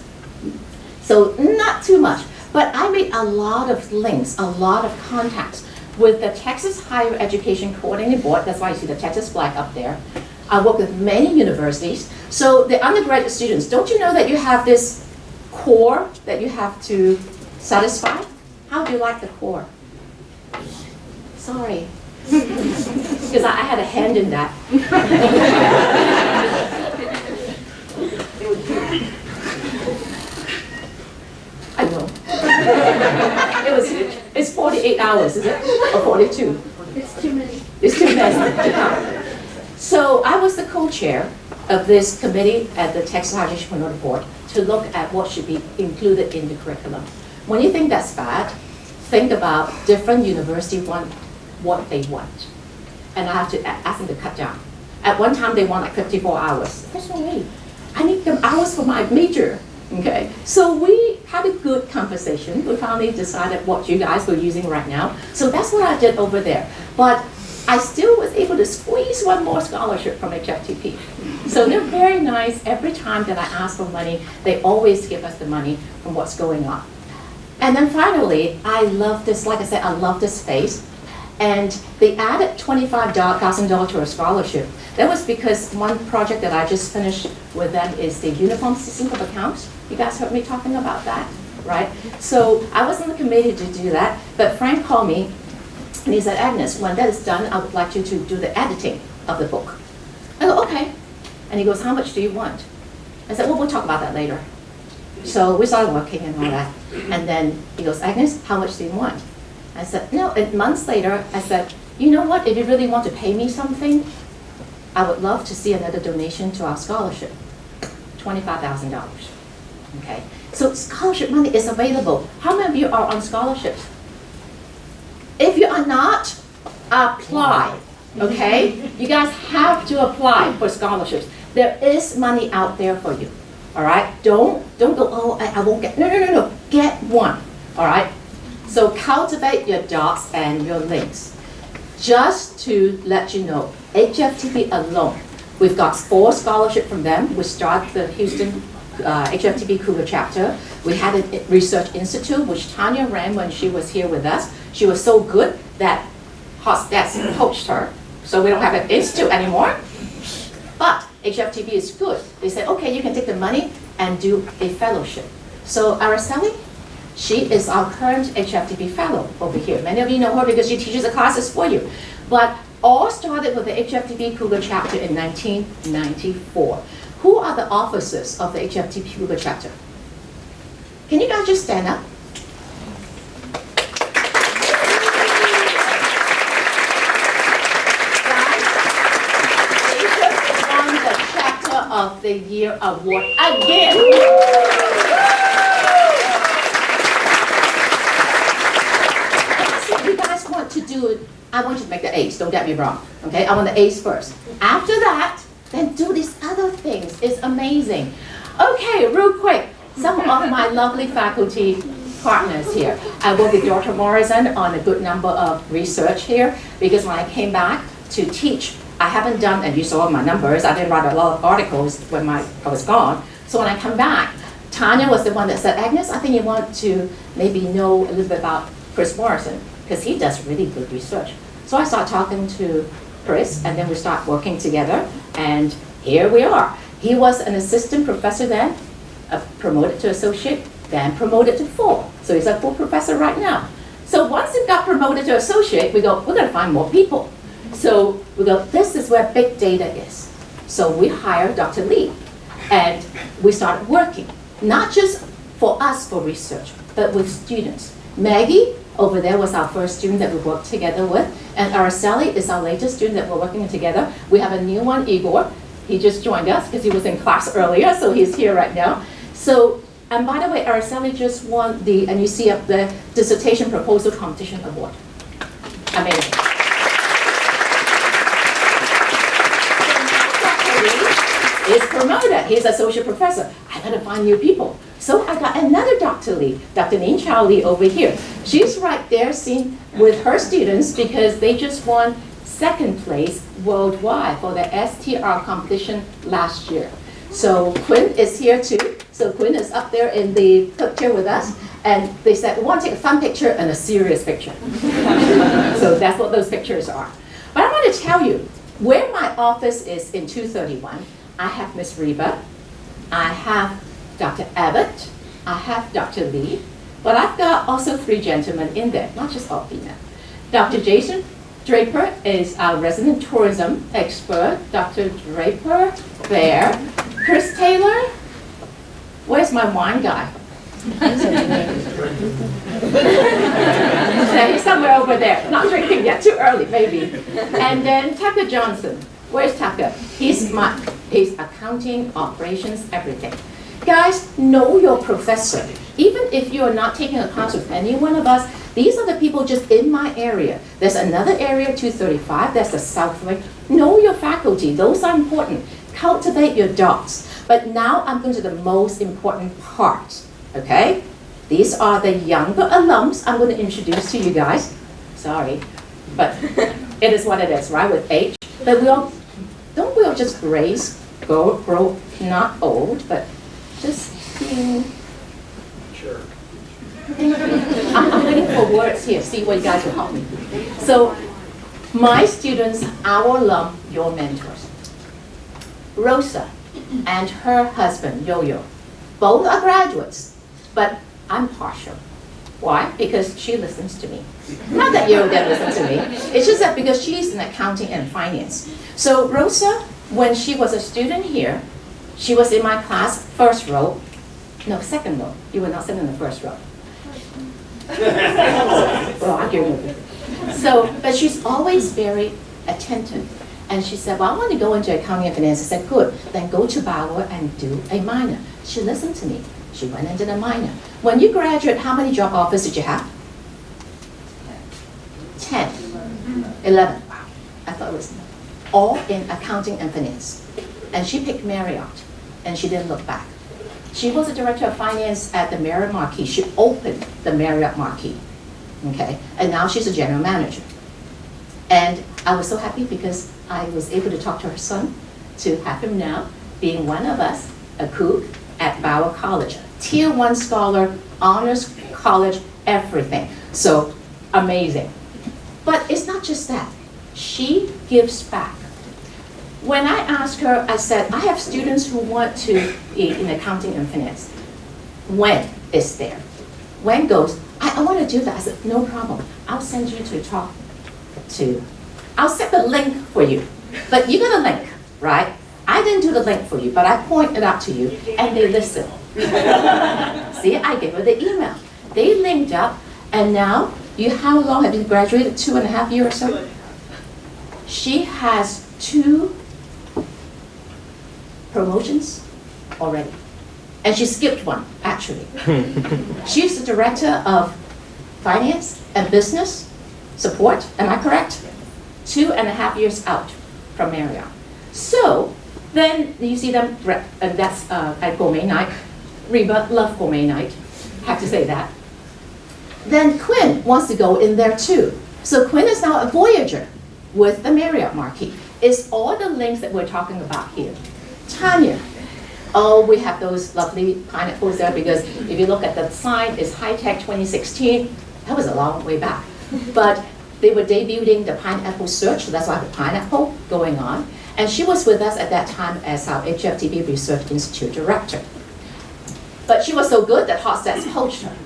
so not too much. But I made a lot of links, a lot of contacts with the Texas Higher Education Coordinating Board. That's why you see the Texas flag up there. I work with many universities. So the undergraduate students, don't you know that you have this core that you have to satisfy? How do you like the core? Sorry. Because I had a hand in that. I know. It's 48 hours, is it? Or 42? It's too many. It's too many. So I was the co-chair of this committee at the Texas Higher Education Board to look at what should be included in the curriculum. When you think that's bad, think about different universities want what they want. And I have to ask them to cut down. At one time, they want like 54 hours. There's no way. I need them hours for my major. Okay, so we had a good conversation. We finally decided what you guys were using right now. So that's what I did over there. But I still was able to squeeze 1 more scholarship from HFTP. So they're very nice. Every time that I ask for money, they always give us the money from what's going on. And then finally, I love this, like I said, I love this space. And they added $25,000 to our scholarship. That was because one project that I just finished with them is the uniform system of accounts. You guys heard me talking about that, right? So I was on the committee to do that, but Frank called me and he said, Agnes, when that is done, I would like you to do the editing of the book. I go, okay. And he goes, how much do you want? I said, well, we'll talk about that later. So we started working and all that. And then he goes, Agnes, how much do you want? I said, no, and months later, I said, you know what, if you really want to pay me something, I would love to see another donation to our scholarship, $25,000, okay? So scholarship money is available. How many of you are on scholarships? If you are not, apply, okay? You guys have to apply for scholarships. There is money out there for you, all right? Don't go, oh, I won't get, no, get one, all right? So cultivate your dots and your links. Just to let you know, HFTP alone, we've got 4 scholarships from them. We started the Houston HFTP Cougar chapter. We had a research institute, which Tanya ran when she was here with us. She was so good that Hostess poached her. So we don't have an institute anymore. But HFTP is good. They said, okay, you can take the money and do a fellowship. So Araceli, she is our current HFTP fellow over here. Many of you know her because she teaches the classes for you. But all started with the HFTP Cougar chapter in 1994. Who are the officers of the HFTP Cougar chapter? Can you guys just stand up? Guys, they just won the Chapter of the Year award again. To do it, I want you to make the A's, don't get me wrong, okay? I want the A's first. After that, then do these other things. It's amazing. Okay, real quick, some of my lovely faculty partners here. I work with Dr. Morrison on a good number of research here, because when I came back to teach, I haven't done, and you saw my numbers, I didn't write a lot of articles when I was gone. So when I come back, Tanya was the one that said, Agnes, I think you want to maybe know a little bit about Chris Morrison, because he does really good research. So I started talking to Chris, and then we start working together, and here we are. He was an assistant professor then, promoted to associate, then promoted to full. So he's a full professor right now. So once he got promoted to associate, we go, we're going to find more people. So we go, this is where big data is. So we hired Dr. Lee, and we started working, not just for us for research, but with students. Maggie over there was our first student that we worked together with, and Araceli is our latest student that we're working together. We have a new one, Igor. He just joined us because he was in class earlier, so he's here right now. So, and by the way, Araceli just won the, and you see up the dissertation proposal competition award. Amazing. Is promoted. He's associate professor. I gotta find new people. So I got another Dr. Lee, Dr. Ning Chao Lee over here. She's right there seen with her students because they just won second place worldwide for the STR competition last year. So Quinn is here too. So Quinn is up there in the picture with us. And they said, we want to take a fun picture and a serious picture. So that's what those pictures are. But I want to tell you, where my office is in 231, I have Miss Reba, I have Dr. Abbott, I have Dr. Lee, but I've got also 3 gentlemen in there, not just all female. Dr. Jason Draper is our resident tourism expert. Dr. Draper, there. Chris Taylor, where's my wine guy? So he's somewhere over there, not drinking yet, too early maybe. And then Tucker Johnson, where's Tucker? He's accounting, operations, everything. Guys, know your professor. Even if you're not taking a class with any one of us, these are the people just in my area. There's another area, 235, that's the South Wing. Know your faculty, those are important. Cultivate your dots. But now I'm going to the most important part, okay? These are the younger alums I'm going to introduce to you guys. Sorry, but it is what it is, right, with age. But don't we all just grow, not old, but just being... Sure. I'm looking for words here, see what you guys will help me. So, my students, our alum, your mentors. Rosa and her husband, Yo-Yo, both are graduates, but I'm partial. Why? Because she listens to me. Not that Yo doesn't listen to me, it's just that because she's in accounting and finance. So Rosa, when she was a student here, she was in my class, first row. No, second row. You were not sitting in the first row. Well, arguing with you. So, but she's always very attentive. And she said, well, I want to go into accounting and finance. I said, good, then go to Bauer and do a minor. She listened to me. She went into the minor. When you graduate, how many job offers did you have? 10. 11. Wow. I thought it was all in accounting and finance. And she picked Marriott, and she didn't look back. She was a director of finance at the Marriott Marquis. She opened the Marriott Marquis, okay? And now she's a general manager. And I was so happy because I was able to talk to her son to have him now being one of us, a cook at Bauer College. Tier 1 scholar, honors college, everything. So amazing. But it's not just that. She gives back. When I asked her, I said, I have students who want to be in accounting and finance. When is there? When goes, I want to do that. I said, no problem. I'll send you to talk to. I'll set the link for you. But you got a link, right? I didn't do the link for you, but I pointed out to you, and they listen. See, I gave her the email. They linked up, and now, how long have you graduated? 2.5 years or so? She has 2 promotions already. And she skipped one, actually. She's the director of finance and business support, am I correct? 2.5 years out from Marriott. So, then you see them, and that's at gourmet night. Reba love gourmet night, have to say that. Then Quinn wants to go in there too. So Quinn is now a Voyager with the Marriott Marquis. It's all the links that we're talking about here. Tanya, oh, we have those lovely pineapples there because if you look at the sign, it's High Tech 2016. That was a long way back. But they were debuting the pineapple search, so that's why the pineapple going on. And she was with us at that time as our HFTP Research Institute director. But she was so good that Hotstats poached her.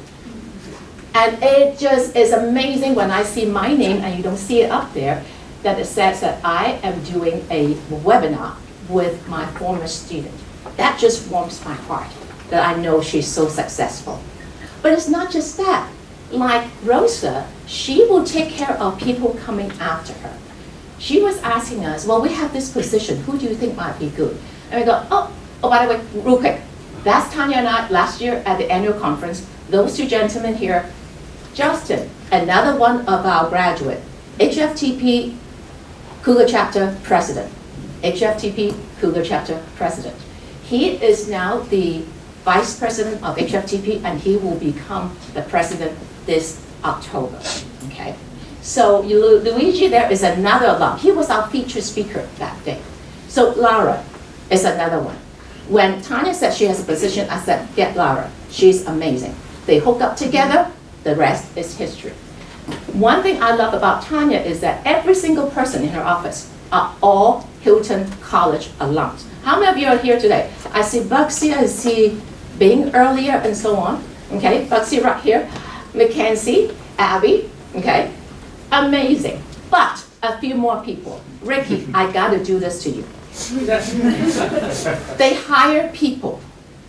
And it just is amazing when I see my name, and you don't see it up there, that it says that I am doing a webinar with my former student. That just warms my heart, that I know she's so successful. But it's not just that. Like Rosa, she will take care of people coming after her. She was asking us, well, we have this position, who do you think might be good? And we go, oh, by the way, real quick, that's Tanya and I last year at the annual conference. Those two gentlemen here, Justin, another one of our graduate, HFTP Cougar Chapter President. HFTP Cougar Chapter President. He is now the Vice President of HFTP, and he will become the President this October, okay? So Luigi there is another alum. He was our featured speaker that day. So Lara is another one. When Tanya said she has a position, I said, get Lara. She's amazing. They hook up together, the rest is history. One thing I love about Tanya is that every single person in her office are all Hilton College alums. How many of you are here today? I see Bugsy, I see Bing earlier, and so on. Okay, Bugsy right here. Mackenzie, Abby, okay? Amazing. But a few more people. Ricky, I gotta do this to you. They hire people.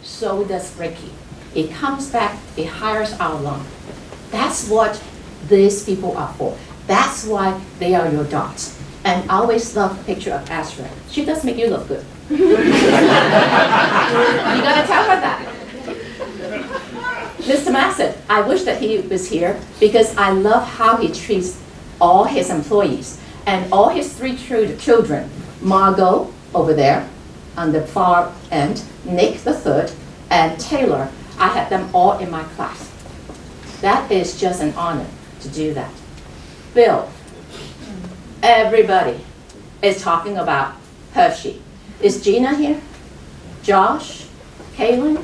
So does Ricky. He comes back, he hires our alum. That's what these people are for. That's why they are your dots. And I always love a picture of Astra. She does make you look good. You gotta tell her that. Mr. Massett, I wish that he was here because I love how he treats all his employees and all his three children. Margot over there on the far end, Nick the third, and Taylor. I had them all in my class. That is just an honor to do that. Bill, everybody is talking about Hershey. Is Gina here? Josh? Kaylin?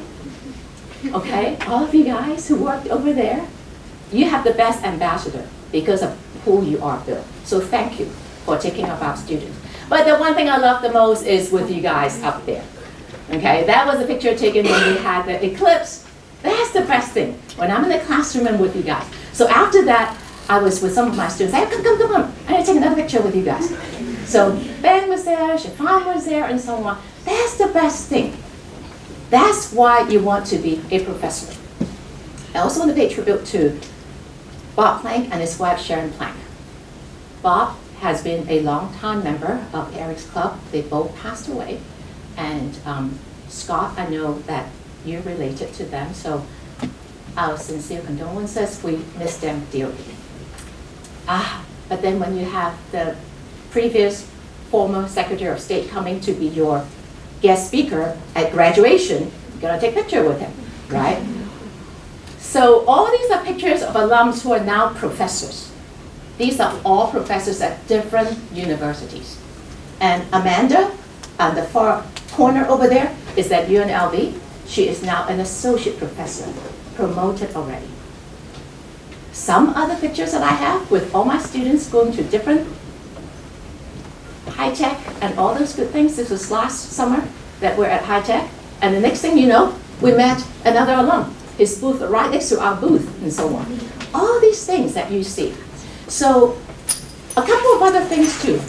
Okay, all of you guys who worked over there, you have the best ambassador because of who you are, Bill. So thank you for taking up our students. But the one thing I love the most is with you guys up there. Okay, that was a picture taken when we had the eclipse. That's the best thing, when I'm in the classroom and with you guys. So after that, I was with some of my students. I said, come. I need to take another picture with you guys. So Ben was there, Chiffon was there, and so on. That's the best thing. That's why you want to be a professor. I also want to pay tribute to Bob Plank and his wife Sharon Plank. Bob has been a long-time member of Eric's Club. They both passed away. And Scott, I know that you're related to them, so our sincere condolences. We miss them dearly. But then when you have the previous former Secretary of State coming to be your guest speaker at graduation, you gotta take a picture with him, right? So all these are pictures of alums who are now professors. These are all professors at different universities. And Amanda, on the far corner over there, is at UNLV. She is now an associate professor, promoted already. Some other pictures that I have with all my students going to different high tech and all those good things. This was last summer that we're at high tech. And the next thing you know, we met another alum. His booth right next to our booth and so on. All these things that you see. So a couple of other things too.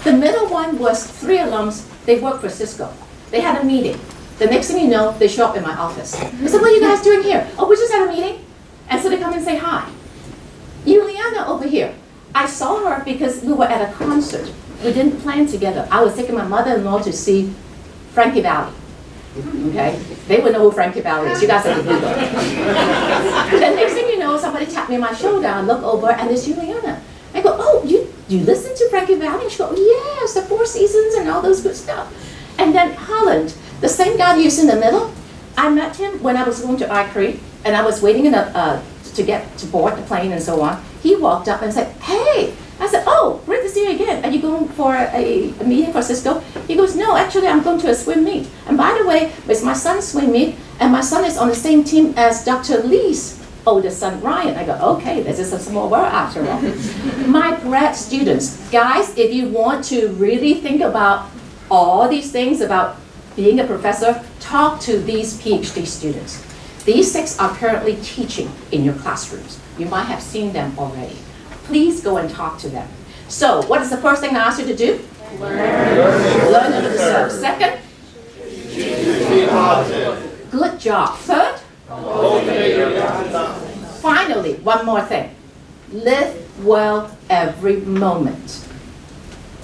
The middle one was 3 alums. They worked for Cisco. They had a meeting. The next thing you know, they show up in my office. I said, what are you guys doing here? Oh, we just had a meeting. And so they come and say hi. Juliana over here. I saw her because we were at a concert. We didn't plan together. I was taking my mother-in-law to see Frankie Valli. Okay? They would know who Frankie Valli is. You guys have to Google. The next thing you know, somebody tapped me on my shoulder. I look over and it's Juliana. I go, oh, you listen to Frankie Valli? And she goes, yes, the 4 Seasons and all those good stuff. And then Holland, the same guy who's in the middle, I met him when I was going to Creek, and I was waiting to get to board the plane and so on. He walked up and said, "Hey." I said, "Oh, great to see you again. Are you going for a meeting for Cisco?" He goes, "No, actually I'm going to a swim meet. And by the way, it's my son's swim meet, and my son is on the same team as Dr. Lee's oldest son, Ryan." I go, "Okay, this is a small world after all." My grad students, guys, if you want to really think about all these things about being a professor, talk to these PhD students. These 6 are currently teaching in your classrooms. You might have seen them already. Please go and talk to them. So, what is the first thing I ask you to do? Learn and observe. Second? Good job. Third? Finally, one more thing. Live well every moment.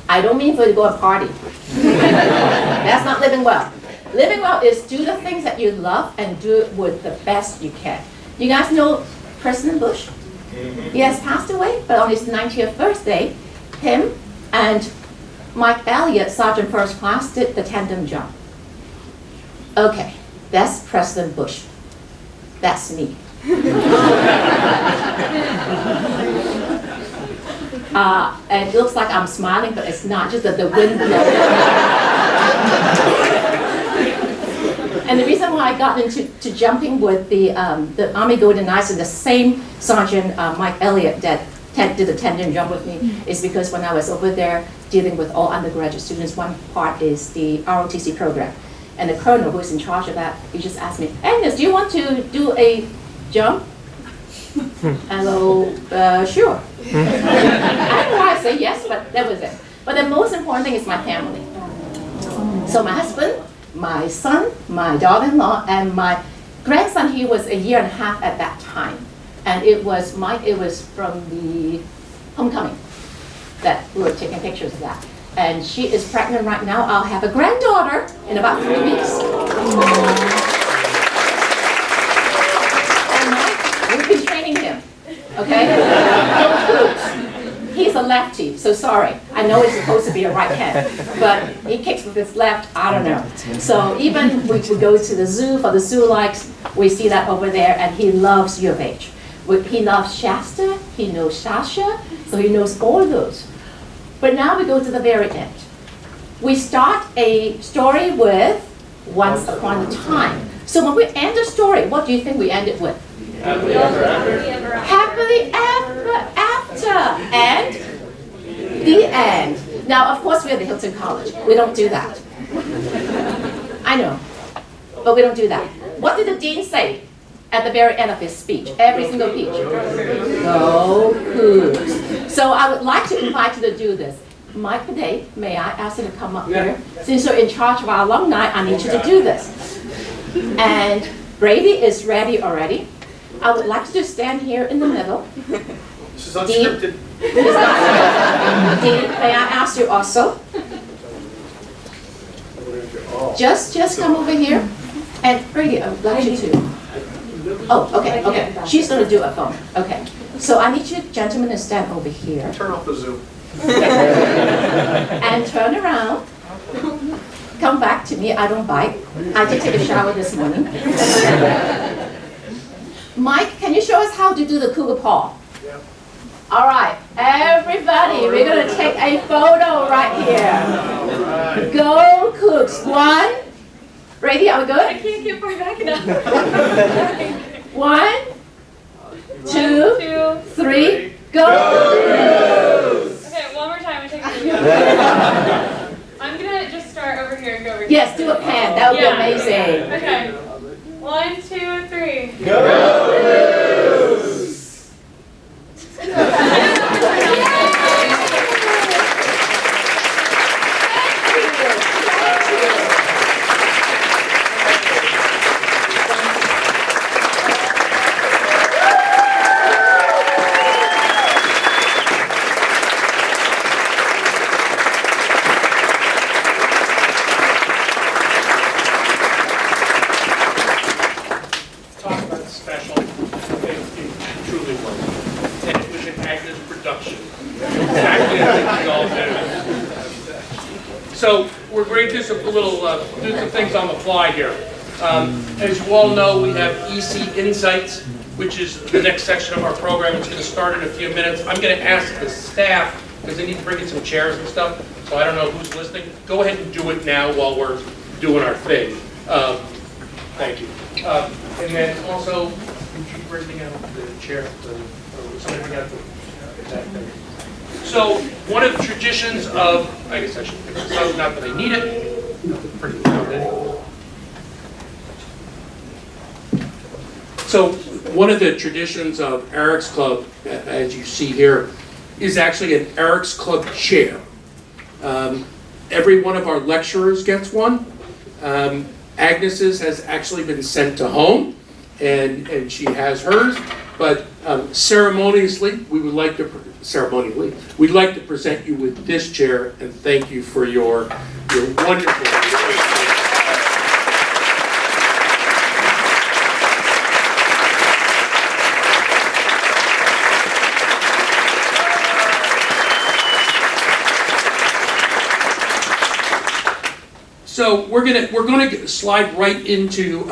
I don't mean for you to go and party. That's not living well. Living well is do the things that you love and do it with the best you can. You guys know President Bush? He has passed away, but on his 90th birthday, him and Mike Elliott, Sergeant First Class, did the tandem jump. Okay, that's President Bush. That's me. And it looks like I'm smiling, but it's not, just that the wind blows. And the reason why I got into jumping with the Army Golden Knights and the same Sergeant Mike Elliott that did the tandem jump with me is because when I was over there dealing with all undergraduate students, one part is the ROTC program. And the colonel who's in charge of that, he just asked me, "Agnes, do you want to do a jump?" I go, "Sure." I don't know why I say yes, but that was it. But the most important thing is my family. So my husband, my son, my daughter-in-law, and my grandson, he was 1.5 years at that time. And it was from the homecoming that we were taking pictures of that. And she is pregnant right now. I'll have a granddaughter in about 3 weeks. And we've been training him, okay? No clues. He's a lefty, so sorry. I know he's supposed to be a right hand, but he kicks with his left, I don't know. So even we go to the zoo for the zoo likes, we see that over there, and he loves U of H. He loves Shasta, he knows Sasha, so he knows all those. But now we go to the very end. We start a story with once upon a time. So when we end a story, what do you think we end it with? Happily ever after. Happily ever after. And the end. Now, of course, we're the Hilton College. We don't do that. I know, but we don't do that. What did the dean say at the very end of his speech? Every single speech. Go Cougs. So I would like to invite you to do this. Mike today, may I ask you to come up here? Since you're in charge of our alumni, I need you to do this. And Brady is ready already. I would like you to stand here in the middle. This is unscripted. Dean, may I ask you also? Just come over here. And Brady, I would like you to. Oh, okay. She's going to do a phone. Okay. So I need you gentlemen to stand over here. Turn off the Zoom. And turn around. Come back to me. I don't bite. I did take a shower this morning. Mike, can you show us how to do the cougar paw? Yep. All right, everybody, we're going to take a photo right here. Go Cougs. 1. Brady, are we good? I can't get my back enough. 1, 2, 3, go! Okay, one more time. I'm gonna just start over here and go over here. Yes, do a pan. That would be amazing. Okay. 1, 2, 3. Talk about special. It truly was. And it was an Agnes production. Exactly as we all did. So we're going to do some do some things on the fly here. As you all know, we have EC Insights, which is the next section of our program. It's going to start in a few minutes. I'm going to ask the staff, because they need to bring in some chairs and stuff, so I don't know who's listening. Go ahead and do it now while we're doing our thing. Thank you. And then also, would you bring out the chair? Or somebody bring out that thing? So, one of the traditions of, I guess I should pick this up, not that I need it. Pretty loud anyway. So, one of the traditions of Eric's Club, as you see here, is actually an Eric's Club chair. Every one of our lecturers gets one. Agnes's has actually been sent to home, and she has hers. But ceremoniously, we'd like to present you with this chair and thank you for your wonderful. So we're gonna slide right into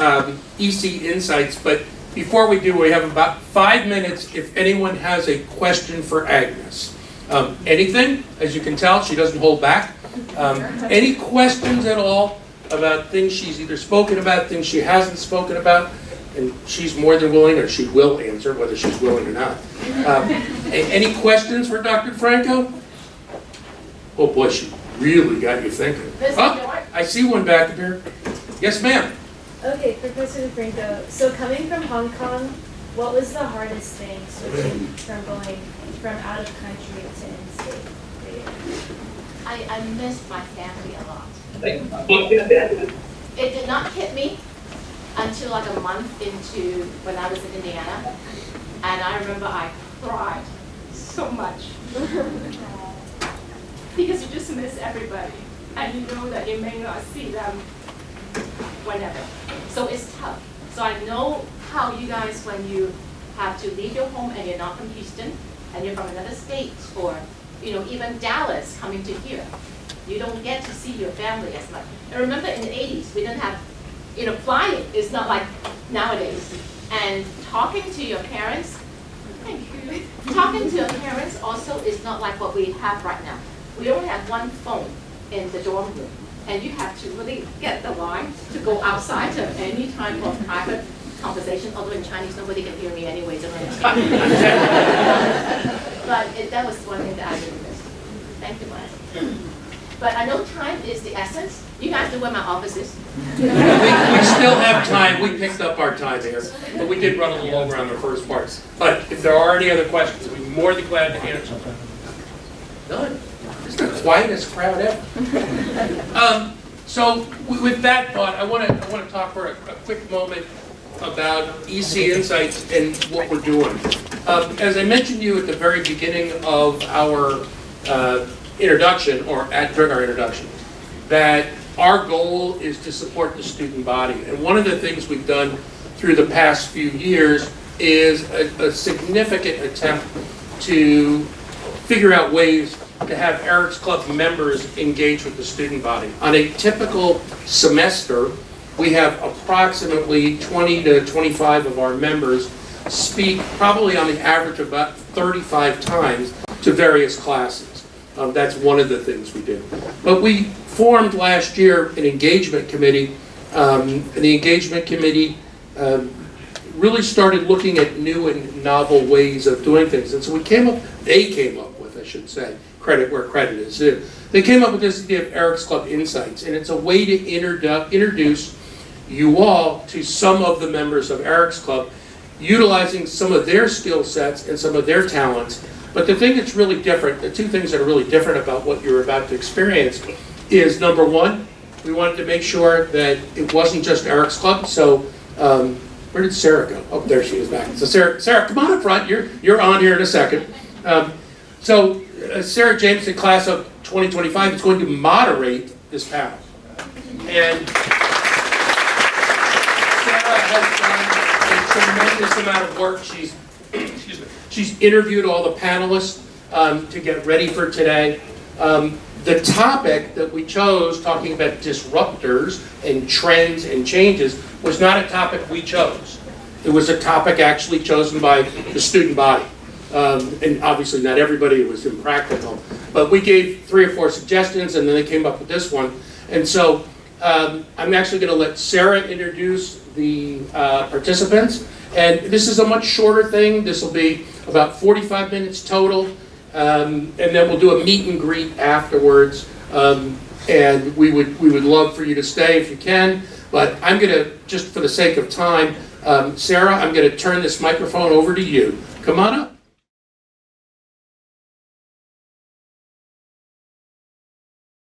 EC Insights, but before we do, we have about 5 minutes if anyone has a question for Agnes. Anything, as you can tell, she doesn't hold back. Any questions at all about things she's either spoken about, things she hasn't spoken about, and she's more than willing, or she will answer, whether she's willing or not. Any questions for Dr. DeFranco? Oh boy, she really got you thinking. Oh, I see one back there. Yes, ma'am. Okay, Professor DeFranco, so coming from Hong Kong, what was the hardest thing switching from going from out of country to in-state for you? I missed my family a lot. It did not hit me until like a month into when I was in Indiana. And I remember I cried so much. Because you just miss everybody. And you know that you may not see them whenever. So it's tough. So I know how you guys, when you have to leave your home and you're not from Houston, and you're from another state, or even Dallas coming to here, you don't get to see your family as much. And remember in the 80s, we didn't have, flying is not like nowadays. And talking to your parents, talking to your parents also is not like what we have right now. We only have one phone in the dorm room, and you have to really get the line to go outside to any type of private conversation, although in Chinese nobody can hear me anyway. But that was one thing that I really missed. Thank you, Mike. But I know time is the essence. You guys know where my office is. We still have time. We picked up our time here, but we did run a little over on the first part. But if there are any other questions, we'd be more than glad to answer them. None. It's the quietest crowd ever. So with that thought, I want to talk for a quick moment about EC Insights and what we're doing. As I mentioned to you at the very beginning of our introduction, or during our introduction, that our goal is to support the student body. And one of the things we've done through the past few years is a significant attempt to figure out ways to have Eric's Club members engage with the student body. On a typical semester, we have approximately 20 to 25 of our members speak probably on the average about 35 times to various classes. That's one of the things we do. But we formed last year an engagement committee, and the engagement committee really started looking at new and novel ways of doing things. And so they came up with, I should say, credit where credit is due. They came up with this idea of Eric's Club Insights, and it's a way to introduce you all to some of the members of Eric's Club, utilizing some of their skill sets and some of their talents. But the thing that's really different, the two things that are really different about what you're about to experience is, number one, we wanted to make sure that it wasn't just Eric's Club. So where did Sarah go? Oh, there she is back. So Sarah, come on up front. You're on here in a second. Sarah Jameson, class of 2025, is going to moderate this panel. And Sarah has done a tremendous amount of work. She's interviewed all the panelists to get ready for today. The topic that we chose, talking about disruptors and trends and changes, was not a topic we chose. It was a topic actually chosen by the student body. And obviously not everybody, it was impractical. But we gave 3 or 4 suggestions and then they came up with this one. And so I'm actually going to let Sarah introduce the participants. And this is a much shorter thing. This will be about 45 minutes total. And then we'll do a meet and greet afterwards. And we would love for you to stay if you can. But I'm going to, just for the sake of time, Sarah, I'm going to turn this microphone over to you. Come on up.